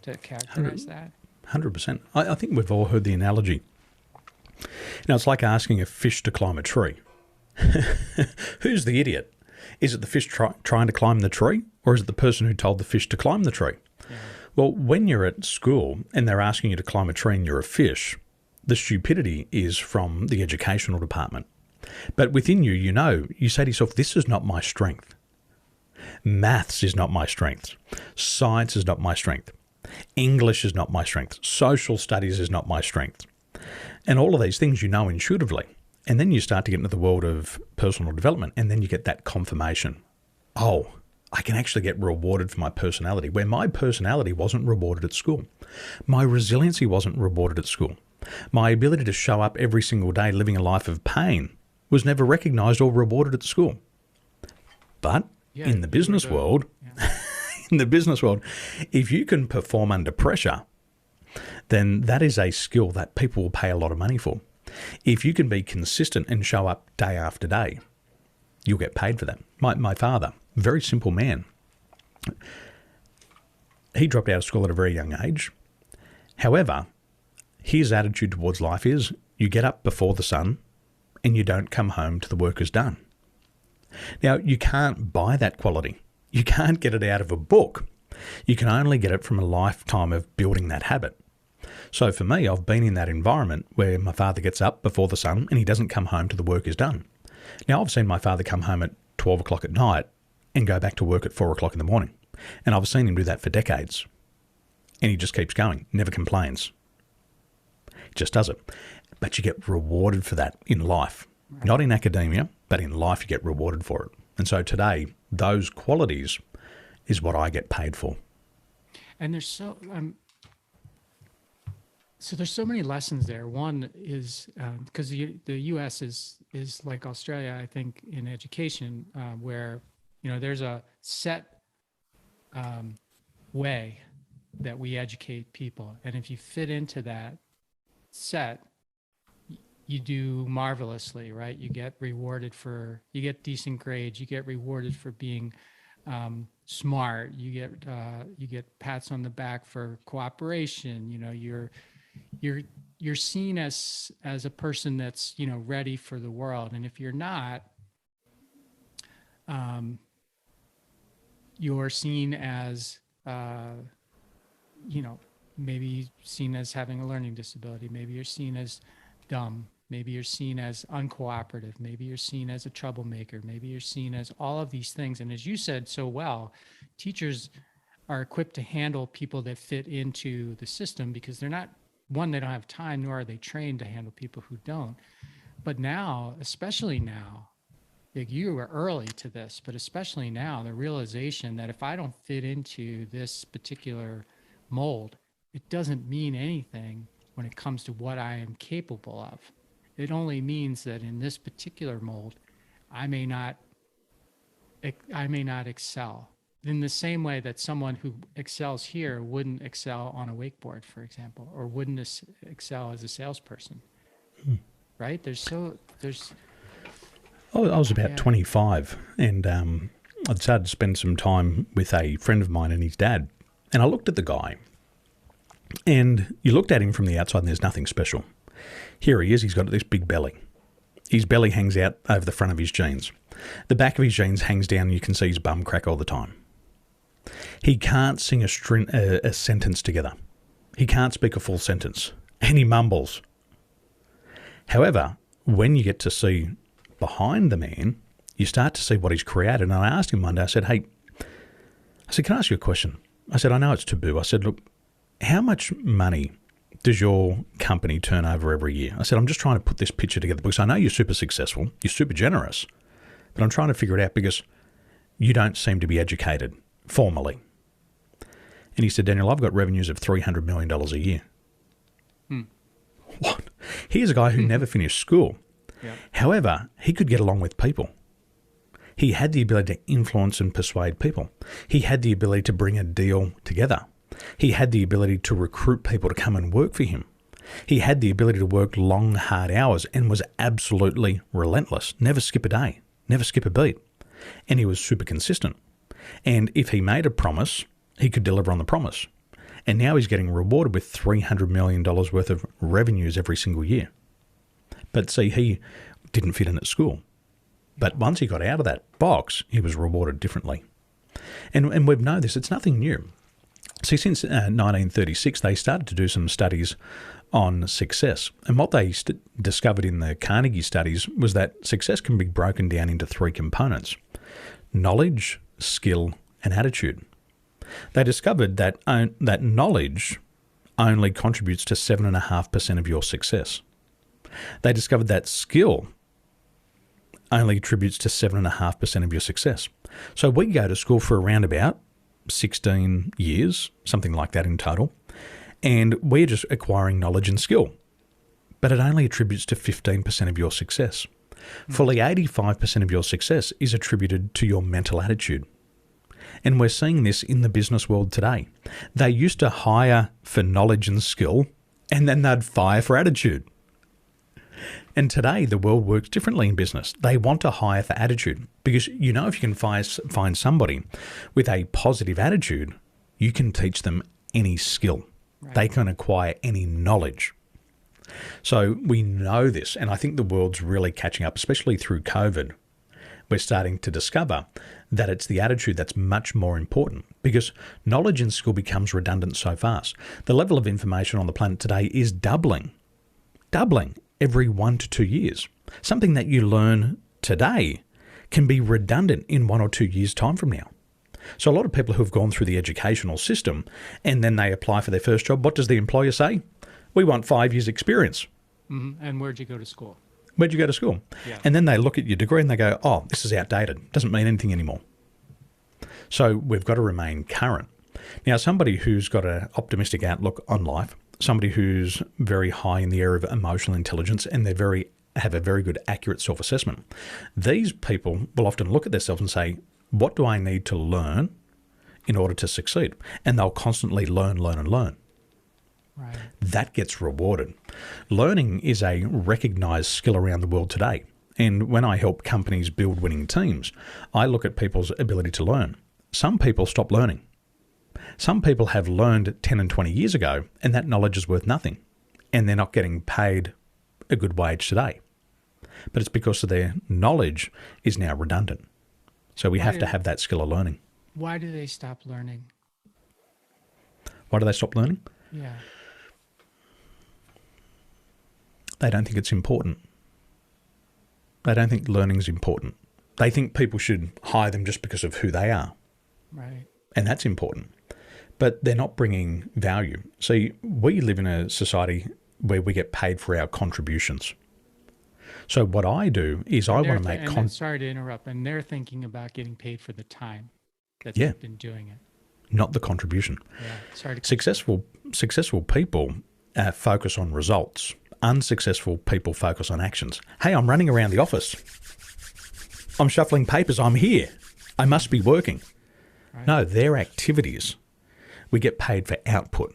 to characterize that? 100%. I think we've all heard the analogy. It's like asking a fish to climb a tree. Who's the idiot? Is it the fish trying to climb the tree, or is it the person who told the fish to climb the tree? Yeah. Well, when you're at school and they're asking you to climb a tree and you're a fish, the stupidity is from the educational department. But within you, you say to yourself, this is not my strength. Maths is not my strength. Science is not my strength. English is not my strength. Social studies is not my strength. And all of these things intuitively. And then you start to get into the world of personal development, and then you get that confirmation. Oh, I can actually get rewarded for my personality, where my personality wasn't rewarded at school. My resiliency wasn't rewarded at school. My ability to show up every single day living a life of pain was never recognized or rewarded at school. But in the business world, if you can perform under pressure, then that is a skill that people will pay a lot of money for. If you can be consistent and show up day after day, you'll get paid for that. My father, very simple man. He dropped out of school at a very young age. However, his attitude towards life is you get up before the sun and you don't come home till the work is done. Now, you can't buy that quality. You can't get it out of a book. You can only get it from a lifetime of building that habit. So for me, I've been in that environment where my father gets up before the sun and he doesn't come home till the work is done. Now, I've seen my father come home at 12 o'clock at night and go back to work at 4 o'clock in the morning. And I've seen him do that for decades. And he just keeps going, never complains. Just does it. But you get rewarded for that in life. Right. Not in academia, but in life you get rewarded for it. And so today, those qualities is what I get paid for. And there's So there's so many lessons there. One is because the U.S. is like Australia, I think, in education, where there's a set way that we educate people, and if you fit into that set, you do marvelously, right? You get decent grades, you get rewarded for being smart, you get pats on the back for cooperation. You're seen as a person that's ready for the world, and if you're not, you're seen as maybe seen as having a learning disability, maybe you're seen as dumb, maybe you're seen as uncooperative, maybe you're seen as a troublemaker, maybe you're seen as all of these things. And as you said so well, teachers are equipped to handle people that fit into the system because they don't have time, nor are they trained to handle people who don't. But now, especially now, like, you were early to this, but especially now, the realization that if I don't fit into this particular mold, it doesn't mean anything when it comes to what I am capable of. It only means that in this particular mold, I may not excel in the same way that someone who excels here wouldn't excel on a wakeboard, for example, or wouldn't excel as a salesperson. Right? I was about 25, and I'd started to spend some time with a friend of mine and his dad. And I looked at the guy, and you looked at him from the outside and there's nothing special. Here he is, he's got this big belly. His belly hangs out over the front of his jeans. The back of his jeans hangs down and you can see his bum crack all the time. He can't sing a sentence together. He can't speak a full sentence, and he mumbles. However, when you get to see behind the man, you start to see what he's created. And I asked him one day, I said, can I ask you a question? I said, I know it's taboo. I said, look, how much money does your company turn over every year? I said, I'm just trying to put this picture together because I know you're super successful, you're super generous, but I'm trying to figure it out because you don't seem to be educated formally. And he said, Daniel, I've got revenues of $300 million a year. What? Here's a guy who never finished school. Yeah. However, he could get along with people. He had the ability to influence and persuade people. He had the ability to bring a deal together. He had the ability to recruit people to come and work for him. He had the ability to work long, hard hours and was absolutely relentless. Never skip a day, never skip a beat. And he was super consistent. And if he made a promise, he could deliver on the promise. And now he's getting rewarded with $300 million worth of revenues every single year. But see, he didn't fit in at school. But once he got out of that box, he was rewarded differently. And we've known this, it's nothing new. See, since 1936, they started to do some studies on success. And what they discovered in the Carnegie studies was that success can be broken down into three components: knowledge, skill, and attitude. They discovered that that knowledge only contributes to 7.5% of your success. They discovered that skill only attributes to 7.5% of your success. So we go to school for around about 16 years, something like that in total, and we're just acquiring knowledge and skill. But it only attributes to 15% of your success. Fully 85% of your success is attributed to your mental attitude. And we're seeing this in the business world today. They used to hire for knowledge and skill, and then they'd fire for attitude. And today, the world works differently in business. They want to hire for attitude because, if you can find somebody with a positive attitude, you can teach them any skill. Right. They can acquire any knowledge. So we know this, and I think the world's really catching up, especially through COVID. We're starting to discover that it's the attitude that's much more important because knowledge and skill becomes redundant so fast. The level of information on the planet today is doubling every 1 to 2 years. Something that you learn today can be redundant in 1 or 2 years' time from now. So a lot of people who have gone through the educational system and then they apply for their first job, what does the employer say? We want 5 years' experience. Mm-hmm. And where'd you go to school? Where'd you go to school? Yeah. And then they look at your degree and they go, oh, this is outdated. Doesn't mean anything anymore. So we've got to remain current. Now, somebody who's got an optimistic outlook on life, somebody who's very high in the area of emotional intelligence, and have a very good accurate self-assessment. These people will often look at themselves and say, what do I need to learn in order to succeed? And they'll constantly learn. Right. That gets rewarded. Learning is a recognized skill around the world today. And when I help companies build winning teams, I look at people's ability to learn. Some people stop learning. Some people have learned 10 and 20 years ago, and that knowledge is worth nothing, and they're not getting paid a good wage today. But it's because of their knowledge is now redundant. So we have to have that skill of learning. Why do they stop learning? Why do they stop learning? Yeah. They don't think it's important. They don't think learning is important. They think people should hire them just because of who they are. Right. And that's important. But they're not bringing value. See, we live in a society where we get paid for our contributions. So what I do is I want to make... sorry to interrupt. And they're thinking about getting paid for the time that Yeah. they've been doing it. Not the contribution. Yeah. Sorry to... Successful people focus on results. Unsuccessful people focus on actions. Hey, I'm running around the office. I'm shuffling papers. I'm here. I must be working. Right. No, they're activities. We get paid for output.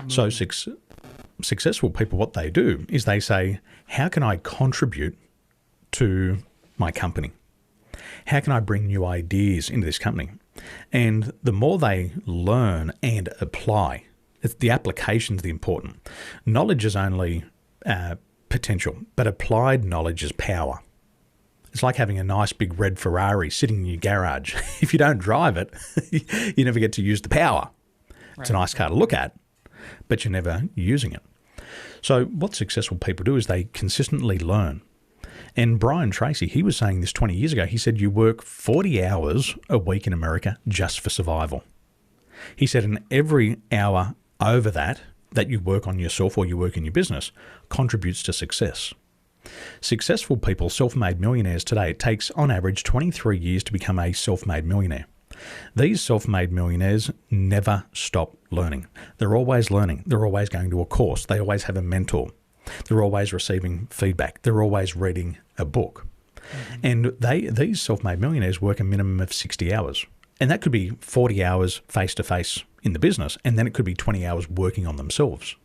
So successful people, what they do is they say, how can I contribute to my company? How can I bring new ideas into this company? And the more they learn and apply, it's the application's the important. Knowledge is only potential, but applied knowledge is power. It's like having a nice big red Ferrari sitting in your garage. If you don't drive it, you never get to use the power. Right. It's a nice car to look at, but you're never using it. So what successful people do is they consistently learn. And Brian Tracy, he was saying this 20 years ago. He said you work 40 hours a week in America just for survival. He said, and every hour over that you work on yourself or you work in your business contributes to success. Successful people, self-made millionaires today, it takes on average 23 years to become a self-made millionaire. These self-made millionaires never stop learning. They're always learning. They're always going to a course. They always have a mentor. They're always receiving feedback. They're always reading a book. Mm-hmm. And these self-made millionaires work a minimum of 60 hours. And that could be 40 hours face-to-face in the business, and then it could be 20 hours working on themselves.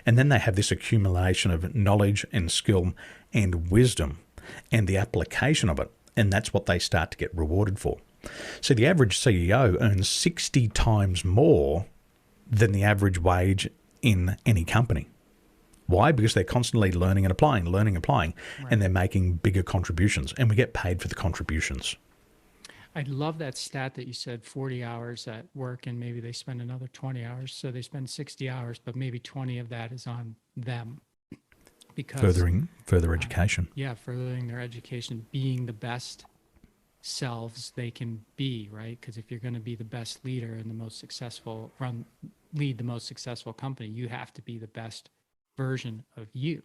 And then they have this accumulation of knowledge and skill and wisdom and the application of it, and that's what they start to get rewarded for. So the average CEO earns 60 times more than the average wage in any company. Why? Because they're constantly learning and applying, right. And they're making bigger contributions, and we get paid for the contributions. I love that stat that you said 40 hours at work and maybe they spend another 20 hours. So they spend 60 hours, but maybe 20 of that is on them. Because further education. Furthering their education, being the best selves they can be, right? Because if you're going to be the best leader and the most successful, lead the most successful company, you have to be the best version of you.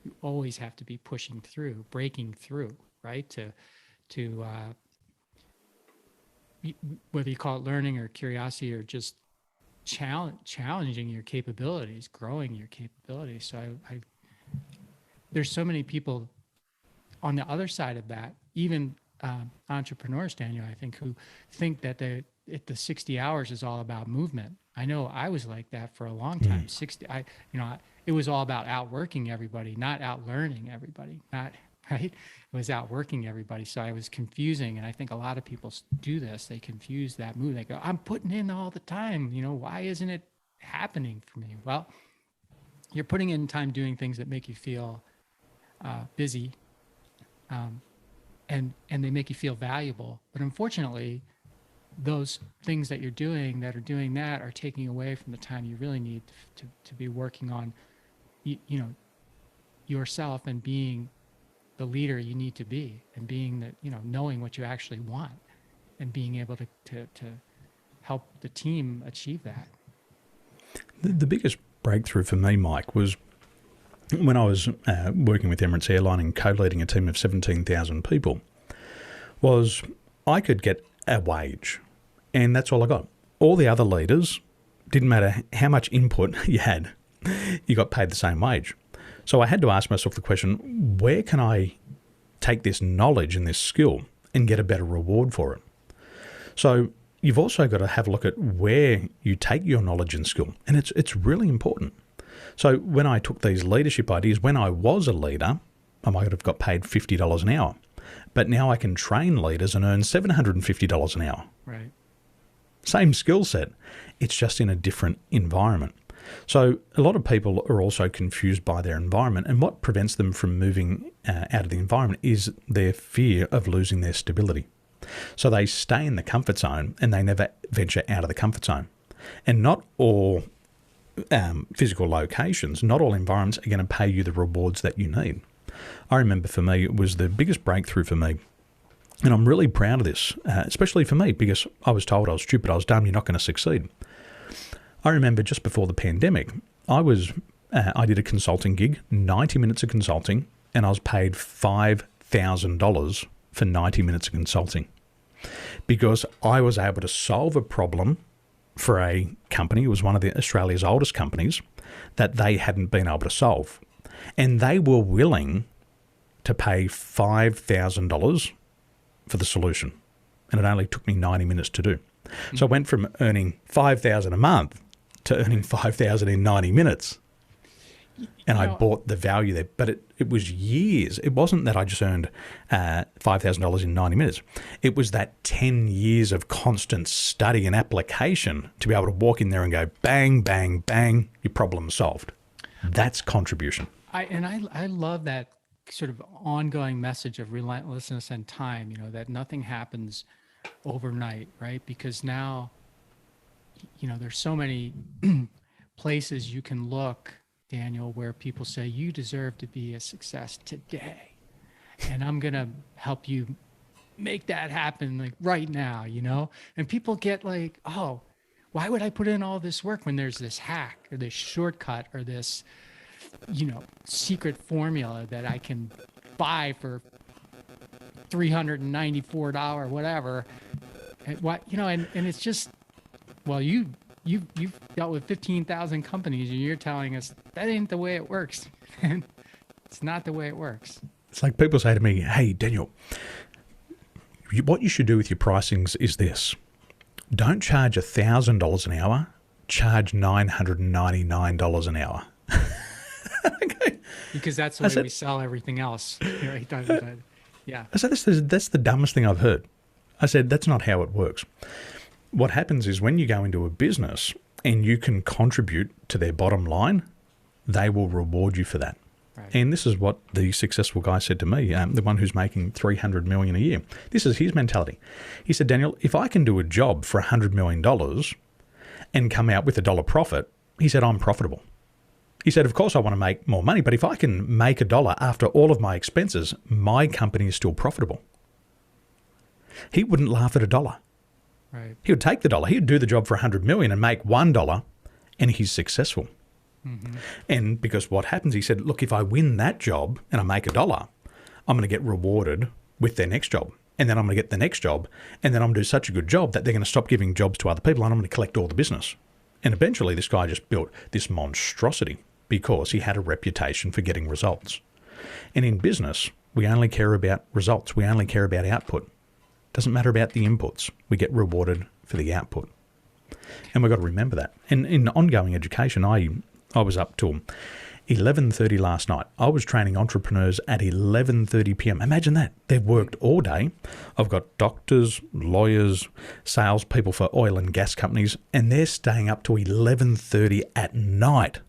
You always have to be pushing through, breaking through, right? To whether you call it learning or curiosity or just challenging your capabilities, growing your capabilities. So there's so many people on the other side of that, even entrepreneurs, Daniel, I think, who think that the 60 hours is all about movement. I know I was like that for a long time. It was all about outworking everybody, not outlearning everybody, right? It was outworking everybody. So I was confusing. And I think a lot of people do this. They confuse that move. They go, I'm putting in all the time. Why isn't it happening for me? Well, you're putting in time doing things that make you feel busy, and they make you feel valuable. But unfortunately, those things that you're doing that are taking away from the time you really need to be working on, yourself and being the leader you need to be, and being that, knowing what you actually want and being able to help the team achieve that. The biggest breakthrough for me, Mike, was when I was working with Emirates Airlines and co-leading a team of 17,000 people, was I could get a wage, and that's all I got. All the other leaders Didn't matter how much input you had, you got paid the same wage. So I had to ask myself the question, where can I take this knowledge and this skill and get a better reward for it? So you've also got to have a look at where you take your knowledge and skill. And it's really important. So when I took these leadership ideas, when I was a leader, I might have got paid $50 an hour. But now I can train leaders and earn $750 an hour. Right. Same skill set. It's just in a different environment. So a lot of people are also confused by their environment, and what prevents them from moving out of the environment is their fear of losing their stability. So they stay in the comfort zone and they never venture out of the comfort zone. And not all physical locations, not all environments are going to pay you the rewards that you need. I remember for me, it was the biggest breakthrough for me. And I'm really proud of this, especially for me, because I was told I was stupid, I was dumb, you're not going to succeed. I remember just before the pandemic, I did a consulting gig, 90 minutes of consulting, and I was paid $5,000 for 90 minutes of consulting because I was able to solve a problem for a company. It was one of Australia's oldest companies that they hadn't been able to solve. And they were willing to pay $5,000 for the solution. And it only took me 90 minutes to do. So I went from earning $5,000 a month to earning $5,000 in 90 minutes. And I bought the value there. But it was years. It wasn't that I just earned $5,000 in 90 minutes. It was that 10 years of constant study and application to be able to walk in there and go, bang, bang, bang, your problem solved. That's contribution. I love that sort of ongoing message of relentlessness and time, that nothing happens overnight, right? Because now, there's so many places you can look, Daniel, where people say, you deserve to be a success today. And I'm going to help you make that happen like right now, And people get like, oh, why would I put in all this work when there's this hack or this shortcut or this, secret formula that I can buy for $394, whatever. And and it's just, well, you've dealt with 15,000 companies and you're telling us that ain't the way it works. And it's not the way it works. It's like people say to me, hey, Daniel, what you should do with your pricings is this. Don't charge $1,000 an hour, charge $999 an hour. Okay. Because that's the way we sell everything else. Right? Yeah. I said, that's the dumbest thing I've heard. I said, that's not how it works. What happens is when you go into a business and you can contribute to their bottom line, they will reward you for that. Right. And this is what the successful guy said to me, the one who's making $300 million a year. This is his mentality. He said, Daniel, if I can do a job for $100 million and come out with $1 profit, he said, I'm profitable. He said, of course, I want to make more money, but if I can make $1 after all of my expenses, my company is still profitable. He wouldn't laugh at $1. Right. He would take the $1. He would do the job for $100 million and make $1, and he's successful. Mm-hmm. And because what happens, he said, look, if I win that job and I make $1, I'm going to get rewarded with their next job. And then I'm going to get the next job. And then I'm going to do such a good job that they're going to stop giving jobs to other people and I'm going to collect all the business. And eventually this guy just built this monstrosity because he had a reputation for getting results. And in business, we only care about results. We only care about output. It doesn't matter about the inputs. We get rewarded for the output. And we've got to remember that. And in ongoing education, I was up till 11:30 last night. I was training entrepreneurs at 11:30 p.m. Imagine that. They've worked all day. I've got doctors, lawyers, salespeople for oil and gas companies, and they're staying up to 11:30 at night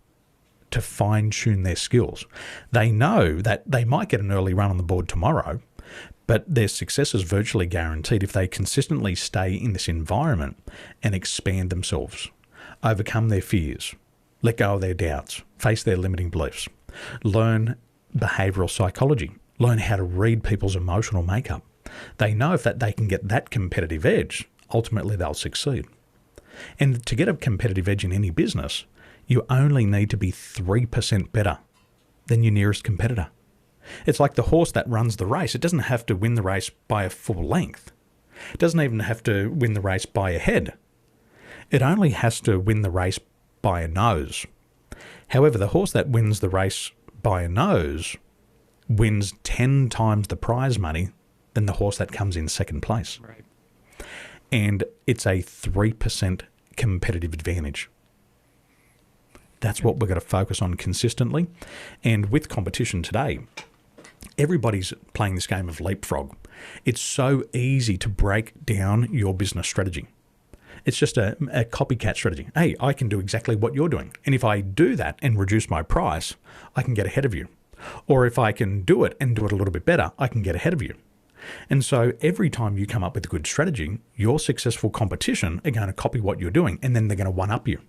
to fine-tune their skills. They know that they might get an early run on the board tomorrow, but their success is virtually guaranteed if they consistently stay in this environment and expand themselves, overcome their fears, let go of their doubts, face their limiting beliefs, learn behavioral psychology, learn how to read people's emotional makeup. They know if that they can get that competitive edge, ultimately they'll succeed. And to get a competitive edge in any business, you only need to be 3% better than your nearest competitor. It's like the horse that runs the race. It doesn't have to win the race by a full length. It doesn't even have to win the race by a head. It only has to win the race by a nose. However, the horse that wins the race by a nose wins 10 times the prize money than the horse that comes in second place. Right. And it's a 3% competitive advantage. That's what we're going to focus on consistently. And with competition today, everybody's playing this game of leapfrog. It's so easy to break down your business strategy. It's just a copycat strategy. Hey, I can do exactly what you're doing. And if I do that and reduce my price, I can get ahead of you. Or if I can do it and do it a little bit better, I can get ahead of you. And so every time you come up with a good strategy, your successful competition are going to copy what you're doing, and then they're going to one-up you.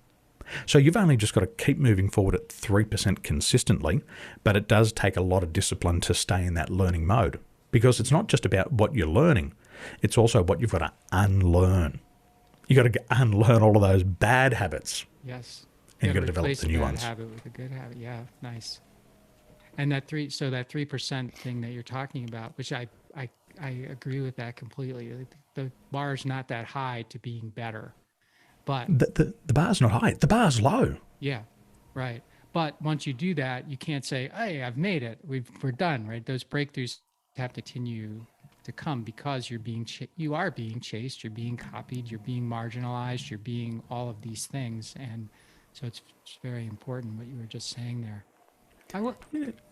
So you've only just got to keep moving forward at 3% consistently, but it does take a lot of discipline to stay in that learning mode, because it's not just about what you're learning, it's also what you've got to unlearn. You've got to unlearn all of those bad habits. Yes. And you've got to develop the new ones. Habit with a good habit. Yeah, nice. And that 3% thing that you're talking about, which I agree with that completely. The bar is not that high to being better, but the bar's not high. The bar's low. Yeah, right. But once you do that, you can't say, "Hey, I've made it. We're done." Right? Those breakthroughs have to continue to come because you are being chased, you're being copied, you're being marginalized, you're being all of these things, and so it's very important what you were just saying there.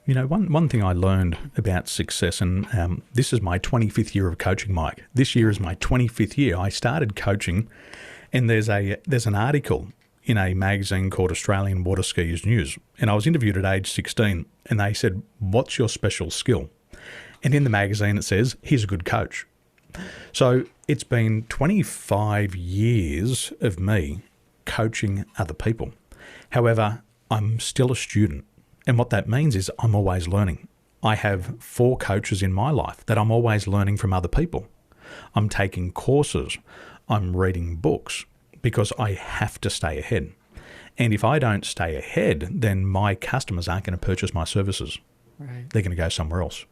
You know, one thing I learned about success, and this is my 25th year of coaching, Mike. This year is my 25th year. I started coaching, and there's an article in a magazine called Australian Water Skiers News, and I was interviewed at age 16, and they said, "What's your special skill?" And in the magazine it says, "He's a good coach." So it's been 25 years of me coaching other people. However, I'm still a student. And what that means is I'm always learning. I have 4 coaches in my life that I'm always learning from other people. I'm taking courses. I'm reading books because I have to stay ahead. And if I don't stay ahead, then my customers aren't going to purchase my services. Right. They're going to go somewhere else.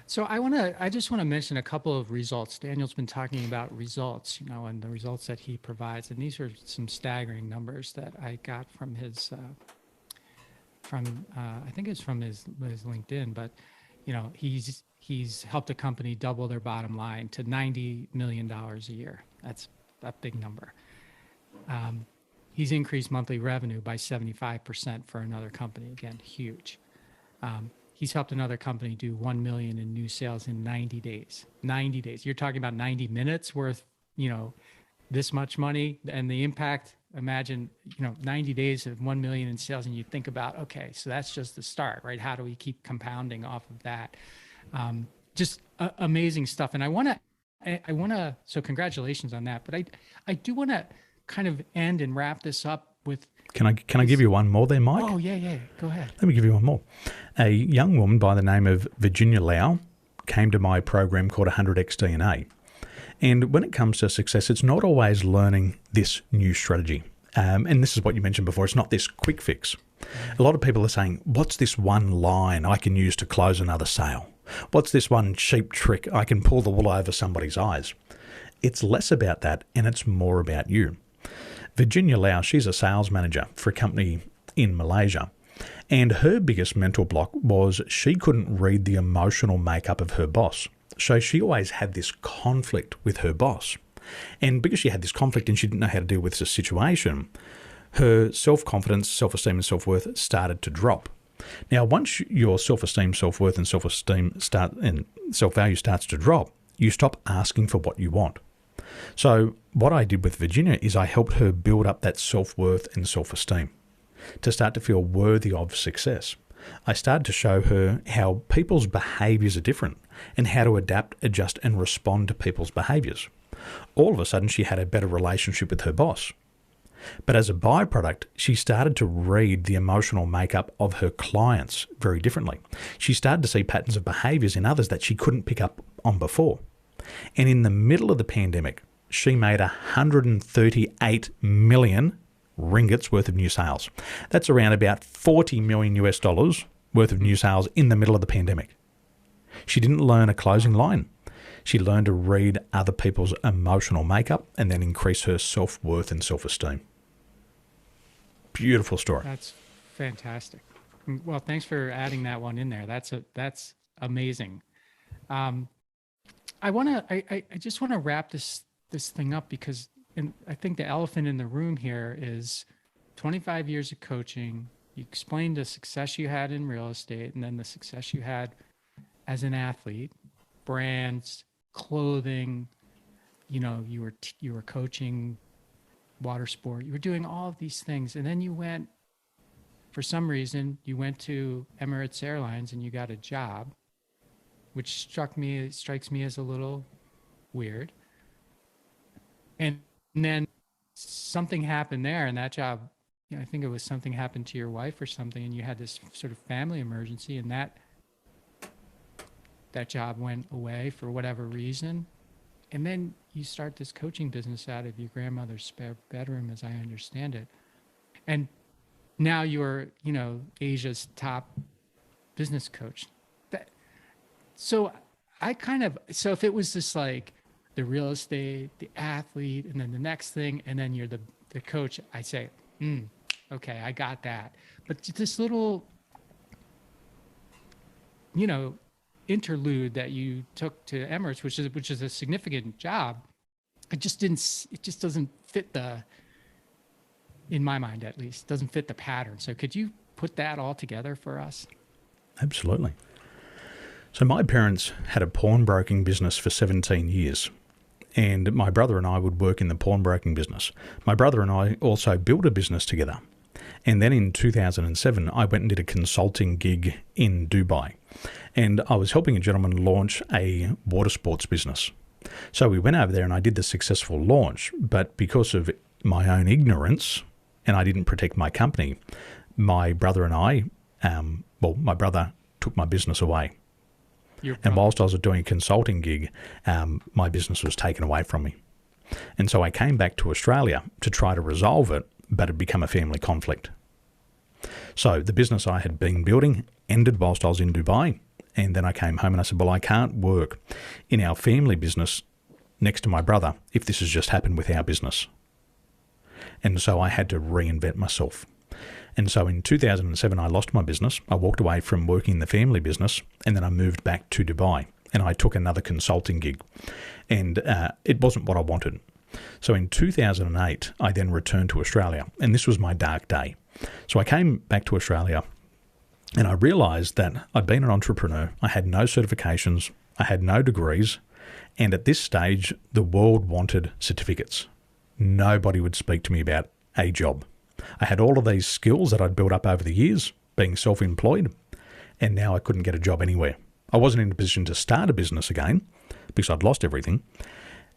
So I just want to mention a couple of results. Daniel's been talking about results, and the results that he provides. And these are some staggering numbers that I got from his I think it's from his LinkedIn, but he's helped a company double their bottom line to $90 million a year. That's a big number. He's increased monthly revenue by 75% for another company. Again, huge. He's helped another company do 1 million in new sales in 90 days. 90 days. You're talking about 90 minutes worth, this much money, and the impact. Imagine, 90 days of 1 million in sales, and you think about, okay, so that's just the start, right? How do we keep compounding off of that? Just amazing stuff. And I want to, so congratulations on that. But I do want to kind of end and wrap this up with. Can I give you one more there, Mike? Oh, yeah. Go ahead. Let me give you one more. A young woman by the name of Virginia Lau came to my program called 100x DNA. And when it comes to success, it's not always learning this new strategy. And this is what you mentioned before. It's not this quick fix. A lot of people are saying, what's this one line I can use to close another sale? What's this one cheap trick I can pull the wool over somebody's eyes? It's less about that, and it's more about you. Virginia Lau, she's a sales manager for a company in Malaysia. And her biggest mental block was she couldn't read the emotional makeup of her boss. So she always had this conflict with her boss. And because she had this conflict and she didn't know how to deal with the situation, her self-confidence, self-esteem and self-worth started to drop. Now, once your self-esteem, self-worth and self-value starts to drop, you stop asking for what you want. So what I did with Virginia is I helped her build up that self-worth and self-esteem to start to feel worthy of success. I started to show her how people's behaviors are different and how to adapt, adjust, and respond to people's behaviors. All of a sudden, she had a better relationship with her boss. But as a byproduct, she started to read the emotional makeup of her clients very differently. She started to see patterns of behaviors in others that she couldn't pick up on before. And in the middle of the pandemic, she made 138 million ringgits worth of new sales. That's around about 40 million US dollars worth of new sales in the middle of the pandemic. She didn't learn a closing line. She learned to read other people's emotional makeup and then increase her self-worth and self-esteem. Beautiful story. That's fantastic. Well, thanks for adding that one in there. That's amazing. I just want to wrap this thing up because I think the elephant in the room here is 25 years of coaching. You explained the success you had in real estate and then the success you had as an athlete, brands, clothing, you were coaching water sport. You were doing all of these things. And then for some reason, you went to Emirates Airlines and you got a job, which strikes me as a little weird. And then something happened there, and that job, I think it was something happened to your wife or something, and you had this sort of family emergency, and that job went away for whatever reason. And then you start this coaching business out of your grandmother's spare bedroom, as I understand it. And now you're, Asia's top business coach. So if it was just like the real estate, the athlete, and then the next thing, and then you're the coach, I say, okay, I got that. But this little, interlude that you took to Emirates, which is a significant job, it just doesn't fit in my mind at least, doesn't fit the pattern. So could you put that all together for us? Absolutely. So my parents had a pawnbroking business for 17 years, and my brother and I would work in the pawnbroking business. My brother and I also built a business together. And then in 2007, I went and did a consulting gig in Dubai, and I was helping a gentleman launch a water sports business. So we went over there and I did the successful launch, but because of my own ignorance, and I didn't protect my company, my brother and I, my brother took my business away. And whilst I was doing a consulting gig, my business was taken away from me. And so I came back to Australia to try to resolve it, but it became a family conflict. So the business I had been building ended whilst I was in Dubai. And then I came home and I said, well, I can't work in our family business next to my brother if this has just happened with our business. And so I had to reinvent myself. And so in 2007, I lost my business. I walked away from working in the family business, and then I moved back to Dubai, and I took another consulting gig, and it wasn't what I wanted. So in 2008, I then returned to Australia, and this was my dark day. So I came back to Australia, and I realized that I'd been an entrepreneur. I had no certifications. I had no degrees. And at this stage, the world wanted certificates. Nobody would speak to me about a job. I had all of these skills that I'd built up over the years, being self-employed, and now I couldn't get a job anywhere. I wasn't in a position to start a business again because I'd lost everything,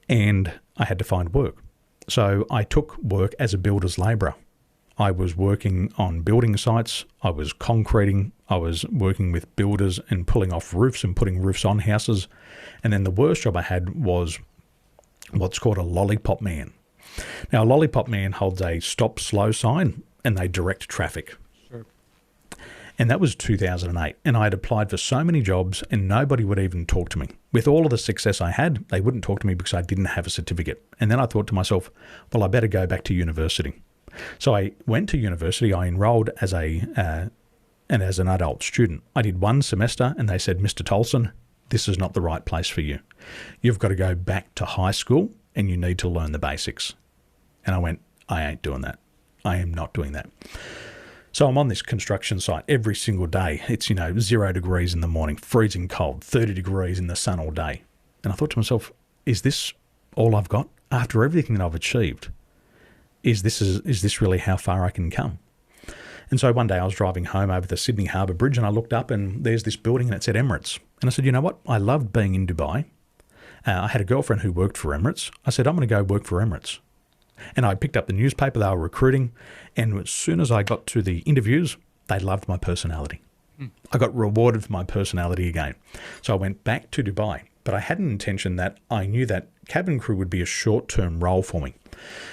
and I had to find work. So I took work as a builder's labourer. I was working on building sites, I was concreting, I was working with builders and pulling off roofs and putting roofs on houses. And then the worst job I had was what's called a lollipop man. Now, a lollipop man holds a stop slow sign and they direct traffic. Sure. And that was 2008. And I had applied for so many jobs and nobody would even talk to me. With all of the success I had, they wouldn't talk to me because I didn't have a certificate. And then I thought to myself, well, I better go back to university. So I went to university. I enrolled as an adult student. I did one semester and they said, Mr. Tolson, this is not the right place for you. You've got to go back to high school and you need to learn the basics. And I went, I ain't doing that. I am not doing that. So I'm on this construction site every single day. It's, 0 degrees in the morning, freezing cold, 30 degrees in the sun all day. And I thought to myself, is this all I've got? After everything that I've achieved, is this really how far I can come? And so one day I was driving home over the Sydney Harbour Bridge and I looked up and there's this building and it said Emirates. And I said, you know what? I loved being in Dubai. I had a girlfriend who worked for Emirates. I said, I'm going to go work for Emirates. And I picked up the newspaper, they were recruiting. And as soon as I got to the interviews, they loved my personality. I got rewarded for my personality again. So I went back to Dubai, but I had an intention that I knew that cabin crew would be a short-term role for me.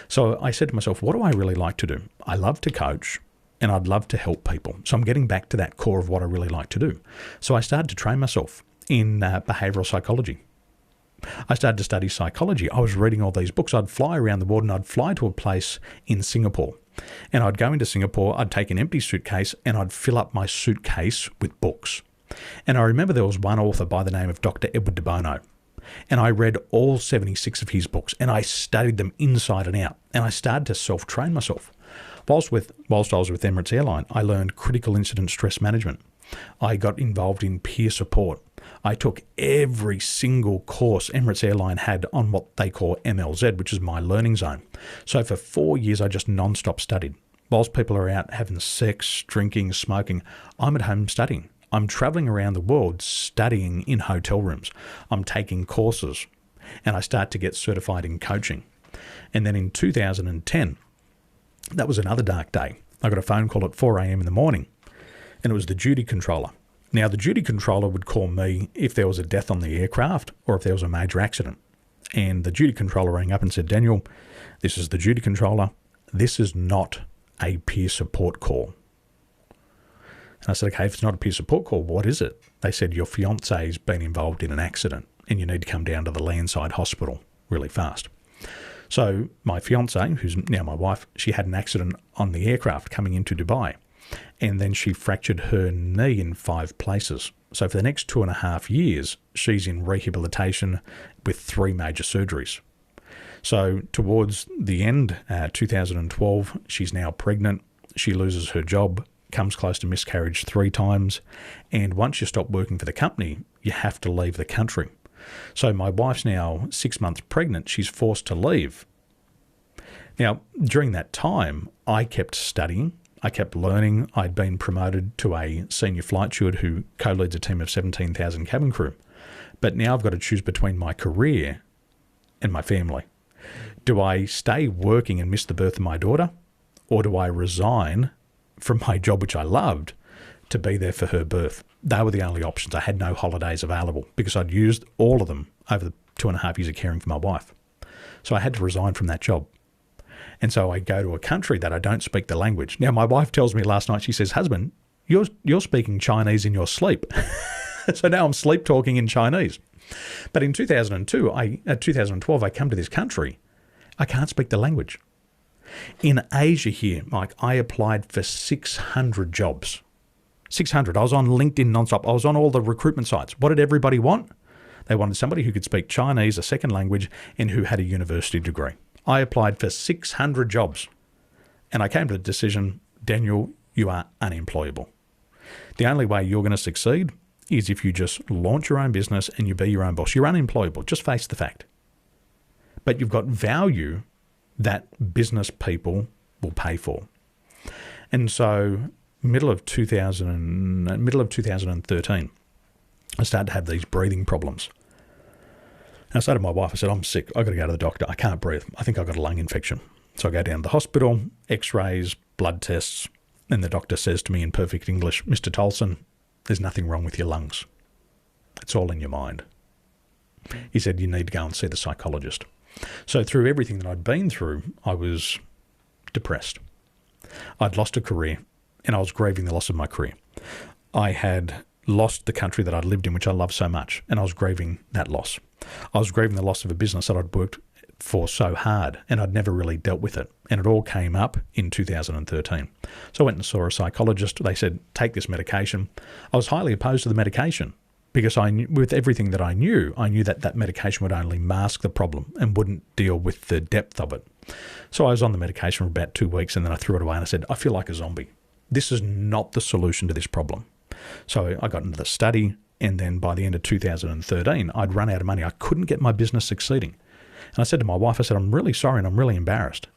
So I said to myself, what do I really like to do? I love to coach and I'd love to help people. So I'm getting back to that core of what I really like to do. So I started to train myself in behavioral psychology. I started to study psychology. I was reading all these books. I'd fly around the world and I'd fly to a place in Singapore. And I'd go into Singapore, I'd take an empty suitcase and I'd fill up my suitcase with books. And I remember there was one author by the name of Dr. Edward de Bono. And I read all 76 of his books and I studied them inside and out. And I started to self-train myself. Whilst I was with Emirates Airlines, I learned critical incident stress management. I got involved in peer support. I took every single course Emirates Airline had on what they call MLZ, which is my learning zone. So for 4 years, I just non-stop studied. Whilst people are out having sex, drinking, smoking, I'm at home studying. I'm traveling around the world studying in hotel rooms. I'm taking courses and I start to get certified in coaching. And then in 2010, that was another dark day. I got a phone call at 4 a.m. in the morning and it was the duty controller. Now, the duty controller would call me if there was a death on the aircraft or if there was a major accident. And the duty controller rang up and said, Daniel, this is the duty controller. This is not a peer support call. And I said, okay, if it's not a peer support call, what is it? They said, your fiance's been involved in an accident and you need to come down to the landside hospital really fast. So my fiance, who's now my wife, she had an accident on the aircraft coming into Dubai. And then she fractured her knee in 5 places. So for the next 2.5 years, she's in rehabilitation with 3 major surgeries. So towards the end, 2012, she's now pregnant. She loses her job, comes close to miscarriage 3 times. And once you stop working for the company, you have to leave the country. So my wife's now 6 months pregnant. She's forced to leave. Now, during that time, I kept studying. I kept learning. I'd been promoted to a senior flight steward who co-leads a team of 17,000 cabin crew. But now I've got to choose between my career and my family. Do I stay working and miss the birth of my daughter? Or do I resign from my job, which I loved, to be there for her birth? They were the only options. I had no holidays available because I'd used all of them over the 2.5 years of caring for my wife. So I had to resign from that job. And so I go to a country that I don't speak the language. Now, my wife tells me last night, she says, husband, you're speaking Chinese in your sleep. So now I'm sleep talking in Chinese. But in 2012, I come to this country. I can't speak the language. In Asia here, Mike, I applied for 600 jobs. 600. I was on LinkedIn nonstop. I was on all the recruitment sites. What did everybody want? They wanted somebody who could speak Chinese, a second language, and who had a university degree. I applied for 600 jobs and I came to the decision, Daniel, you are unemployable. The only way you're going to succeed is if you just launch your own business and you be your own boss. You're unemployable. Just face the fact. But you've got value that business people will pay for. And so middle of 2013, I started to have these breathing problems. And I said to my wife, I said, I'm sick. I've got to go to the doctor. I can't breathe. I think I've got a lung infection. So I go down to the hospital, x-rays, blood tests, and the doctor says to me in perfect English, Mr. Tolson, there's nothing wrong with your lungs. It's all in your mind. He said, you need to go and see the psychologist. So through everything that I'd been through, I was depressed. I'd lost a career, and I was grieving the loss of my career. I had lost the country that I'd lived in, which I loved so much, and I was grieving that loss. I was grieving the loss of a business that I'd worked for so hard, and I'd never really dealt with it. And it all came up in 2013. So I went and saw a psychologist. They said, take this medication. I was highly opposed to the medication because I knew, with everything that I knew that that medication would only mask the problem and wouldn't deal with the depth of it. So I was on the medication for about 2 weeks, and then I threw it away and I said, I feel like a zombie. This is not the solution to this problem. So I got into the study, and then by the end of 2013, I'd run out of money. I couldn't get my business succeeding. And I said to my wife, I said, I'm really sorry and I'm really embarrassed.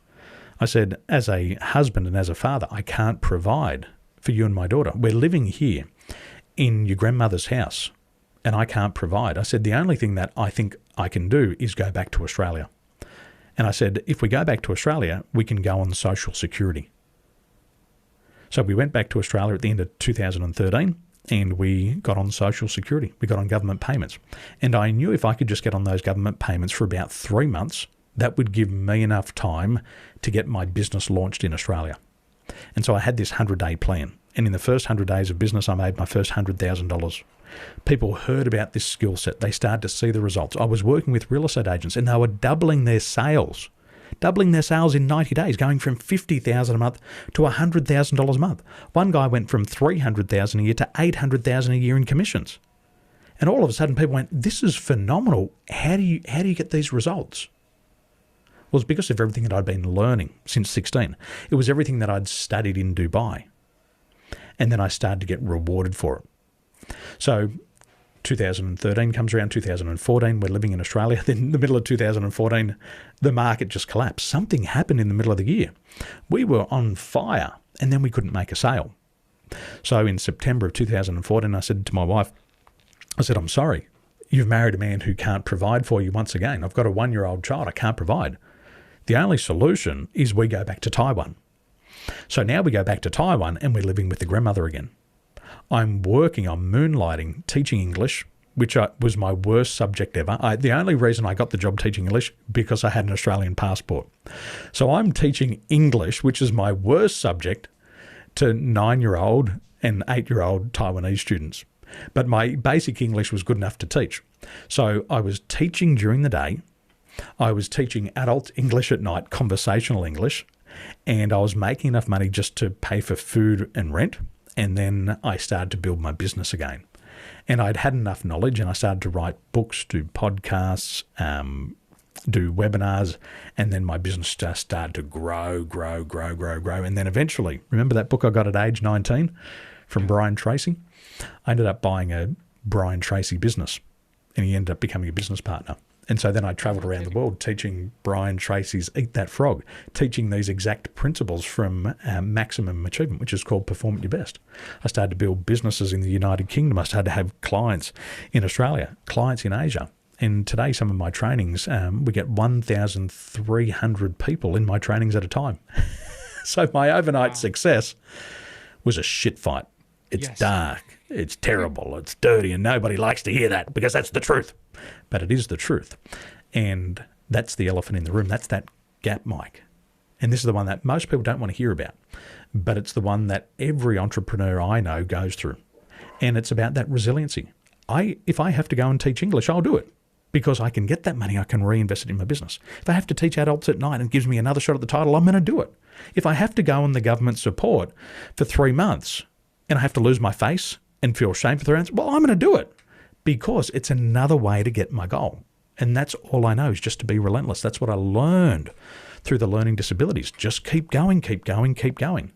I said, as a husband and as a father, I can't provide for you and my daughter. We're living here in your grandmother's house and I can't provide. I said, the only thing that I think I can do is go back to Australia. And I said, if we go back to Australia, we can go on Social Security. So we went back to Australia at the end of 2013 and we got on Social Security. We got on government payments. And I knew if I could just get on those government payments for about 3 months, that would give me enough time to get my business launched in Australia. And so I had this 100-day plan. And in the first 100 days of business, I made my first $100,000. People heard about this skill set. They started to see the results. I was working with real estate agents and they were doubling their sales in 90 days, going from $50,000 a month to $100,000 a month. One guy went from $300,000 a year to $800,000 a year in commissions. And all of a sudden people went, this is phenomenal. How do you get these results? Well, it's because of everything that I'd been learning since 16. It was everything that I'd studied in Dubai. And then I started to get rewarded for it. So 2013 comes around, 2014, we're living in Australia. Then in the middle of 2014, the market just collapsed. Something happened in the middle of the year. We were on fire and then we couldn't make a sale. So in September of 2014, I said to my wife, I said, I'm sorry, you've married a man who can't provide for you once again. I've got a 1-year-old child, I can't provide. The only solution is we go back to Taiwan. So now we go back to Taiwan and we're living with the grandmother again. I'm moonlighting, teaching English, which was my worst subject ever. The only reason I got the job teaching English, because I had an Australian passport. So I'm teaching English, which is my worst subject, to 9-year-old and 8-year-old Taiwanese students. But my basic English was good enough to teach. So I was teaching during the day. I was teaching adult English at night, conversational English, and I was making enough money just to pay for food and rent. And then I started to build my business again. And I'd had enough knowledge and I started to write books, do podcasts, do webinars, and then my business just started to grow. And then eventually, remember that book I got at age 19 from Brian Tracy? I ended up buying a Brian Tracy business and he ended up becoming a business partner. And so then I traveled around the world teaching Brian Tracy's Eat That Frog, teaching these exact principles from Maximum Achievement, which is called Perform at Your Best. I started to build businesses in the United Kingdom. I started to have clients in Australia, clients in Asia. And today, some of my trainings, we get 1,300 people in my trainings at a time. So my overnight success was a shit fight. It's dark, it's terrible, it's dirty, and nobody likes to hear that because that's the truth. But it is the truth. And that's the elephant in the room. That's that gap mic. And this is the one that most people don't want to hear about. But it's the one that every entrepreneur I know goes through. And it's about that resiliency. If I have to go and teach English, I'll do it. Because I can get that money, I can reinvest it in my business. If I have to teach adults at night and it gives me another shot at the title, I'm going to do it. If I have to go on the government support for 3 months and I have to lose my face and feel shame for 3 months, well, I'm going to do it. Because it's another way to get my goal. And that's all I know is just to be relentless. That's what I learned through the learning disabilities. Just keep going, keep going, keep going.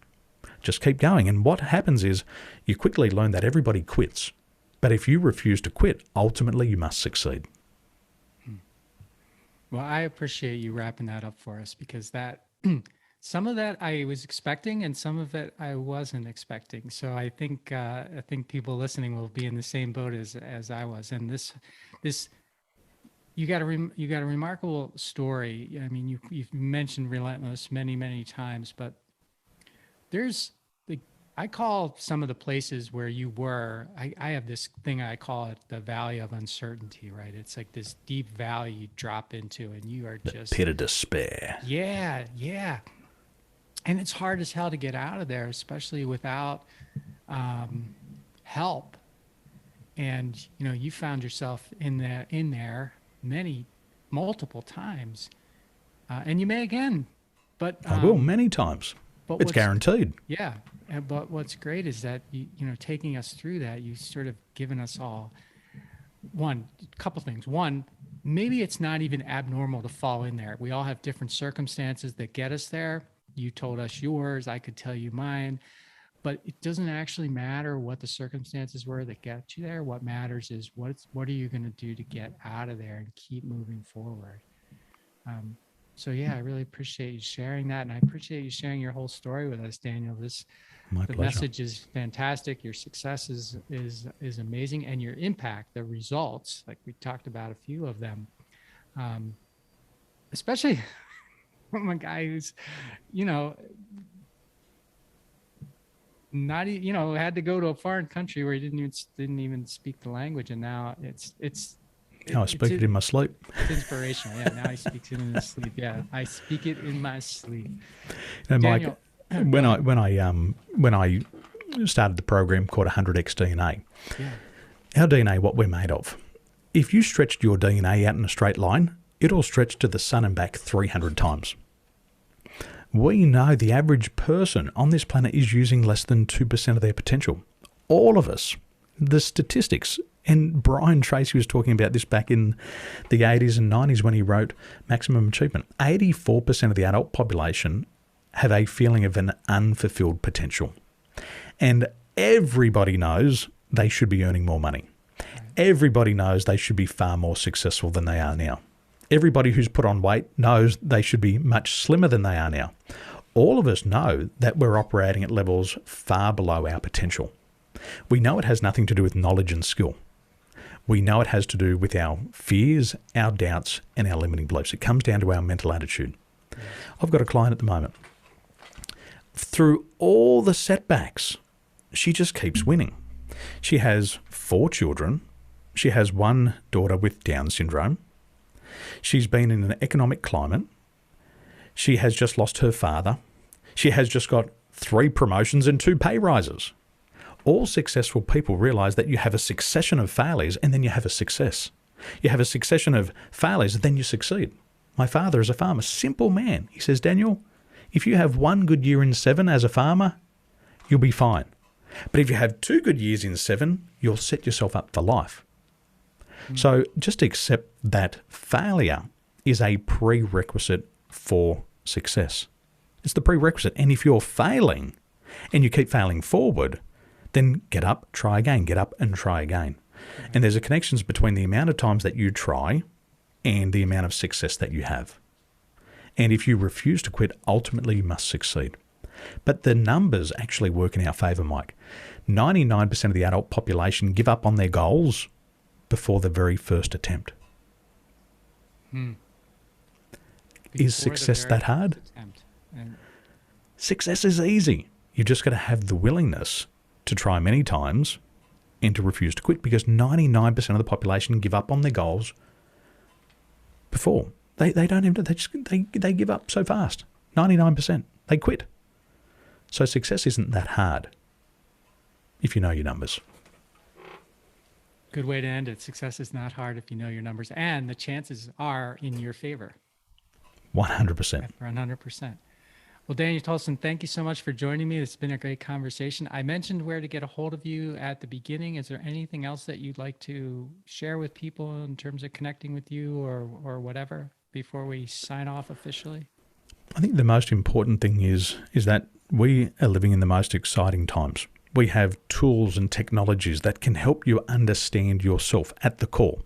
Just keep going. And what happens is you quickly learn that everybody quits. But if you refuse to quit, ultimately you must succeed. Well, I appreciate you wrapping that up for us because that some of that I was expecting and some of it I wasn't expecting. So I think people listening will be in the same boat as I was. And this you got a remarkable story. I mean, you've mentioned Relentless many times, but there's I call some of the places where you were, I have this thing, I call it the valley of uncertainty, right? It's like this deep valley you drop into and you are just... The pit of despair. Yeah. And it's hard as hell to get out of there, especially without help. And, you found yourself in there multiple times. And you may again, but... I will, many times. But it's guaranteed. Yeah. But what's great is that, taking us through that, you sort of given us all a couple things. One, maybe it's not even abnormal to fall in there. We all have different circumstances that get us there. You told us yours, I could tell you mine, but it doesn't actually matter what the circumstances were that get you there. What matters is what are you going to do to get out of there and keep moving forward. So yeah, I really appreciate you sharing that. And I appreciate you sharing your whole story with us, Daniel. My the pleasure. Message is fantastic. Your success is amazing. And your impact, the results, like we talked about a few of them, especially from a guy who's, not, had to go to a foreign country where he didn't even speak the language. And now I speak it in my sleep. It's inspirational. Yeah, now he speaks it in his sleep. Yeah, I speak it in my sleep. Daniel, Mike, when I started the program called 100x DNA, Our DNA, what we're made of. If you stretched your DNA out in a straight line, it'll stretch to the sun and back 300 times. We know the average person on this planet is using less than 2% of their potential. All of us. The statistics, and Brian Tracy was talking about this back in the 80s and 90s when he wrote Maximum Achievement. 84% of the adult population have a feeling of an unfulfilled potential. And everybody knows they should be earning more money. Everybody knows they should be far more successful than they are now. Everybody who's put on weight knows they should be much slimmer than they are now. All of us know that we're operating at levels far below our potential. We know it has nothing to do with knowledge and skill. We know it has to do with our fears, our doubts, and our limiting beliefs. It comes down to our mental attitude. I've got a client at the moment. Through all the setbacks, she just keeps winning. She has 4 children. She has 1 daughter with Down syndrome. She's been in an economic climate. She has just lost her father. She has just got 3 promotions and 2 pay rises. All successful people realize that you have a succession of failures and then you have a success. You have a succession of failures and then you succeed. My father is a farmer, simple man. He says, Daniel, if you have 1 good year in 7 as a farmer, you'll be fine. But if you have 2 good years in 7, you'll set yourself up for life. So just accept that failure is a prerequisite for success. It's the prerequisite. And if you're failing and you keep failing forward, then get up, try again, get up and try again. And there's a connection between the amount of times that you try and the amount of success that you have. And if you refuse to quit, ultimately you must succeed. But the numbers actually work in our favour, Mike. 99% of the adult population give up on their goals before the very first attempt. Is success that hard? Success is easy. You've just got to have the willingness to try many times and to refuse to quit, because 99% of the population give up on their goals before. They don't even, they give up so fast. 99%. They quit. So success isn't that hard if you know your numbers. Good way to end it. Success is not hard if you know your numbers, and the chances are in your favor. 100%. 100%. Well, Daniel Tolson, thank you so much for joining me. It's been a great conversation. I mentioned where to get a hold of you at the beginning. Is there anything else that you'd like to share with people in terms of connecting with you or whatever before we sign off officially? I think the most important thing is that we are living in the most exciting times. We have tools and technologies that can help you understand yourself at the core.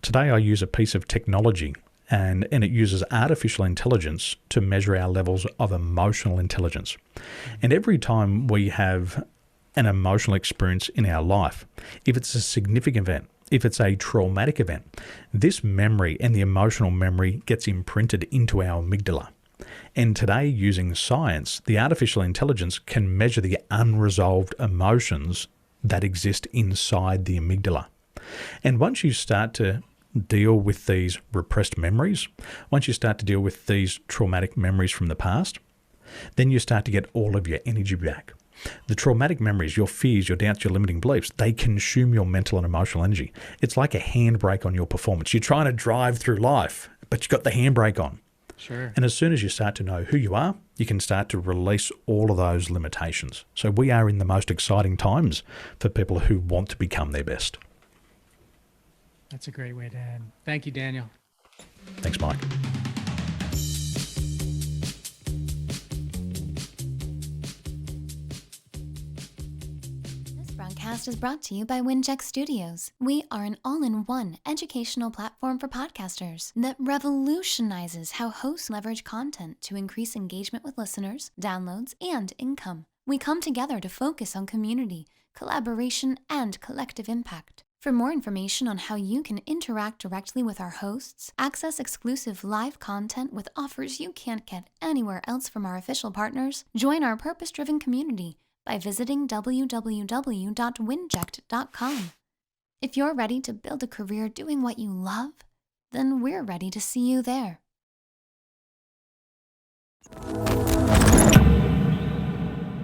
Today, I use a piece of technology and it uses artificial intelligence to measure our levels of emotional intelligence. And every time we have an emotional experience in our life, if it's a significant event, if it's a traumatic event, this memory and the emotional memory gets imprinted into our amygdala. And today, using science, the artificial intelligence can measure the unresolved emotions that exist inside the amygdala. And once you start to deal with these repressed memories, once you start to deal with these traumatic memories from the past, then you start to get all of your energy back. The traumatic memories, your fears, your doubts, your limiting beliefs, they consume your mental and emotional energy. It's like a handbrake on your performance. You're trying to drive through life, but you've got the handbrake on. Sure. And as soon as you start to know who you are, you can start to release all of those limitations. So we are in the most exciting times for people who want to become their best. That's a great way to end. Thank you, Daniel. Thanks, Mike. This broadcast is brought to you by Wincheck Studios. We are an all-in-one educational platform for podcasters that revolutionizes how hosts leverage content to increase engagement with listeners, downloads, and income. We come together to focus on community, collaboration, and collective impact. For more information on how you can interact directly with our hosts, access exclusive live content with offers you can't get anywhere else from our official partners, join our purpose-driven community by visiting www.winject.com. If you're ready to build a career doing what you love, then we're ready to see you there.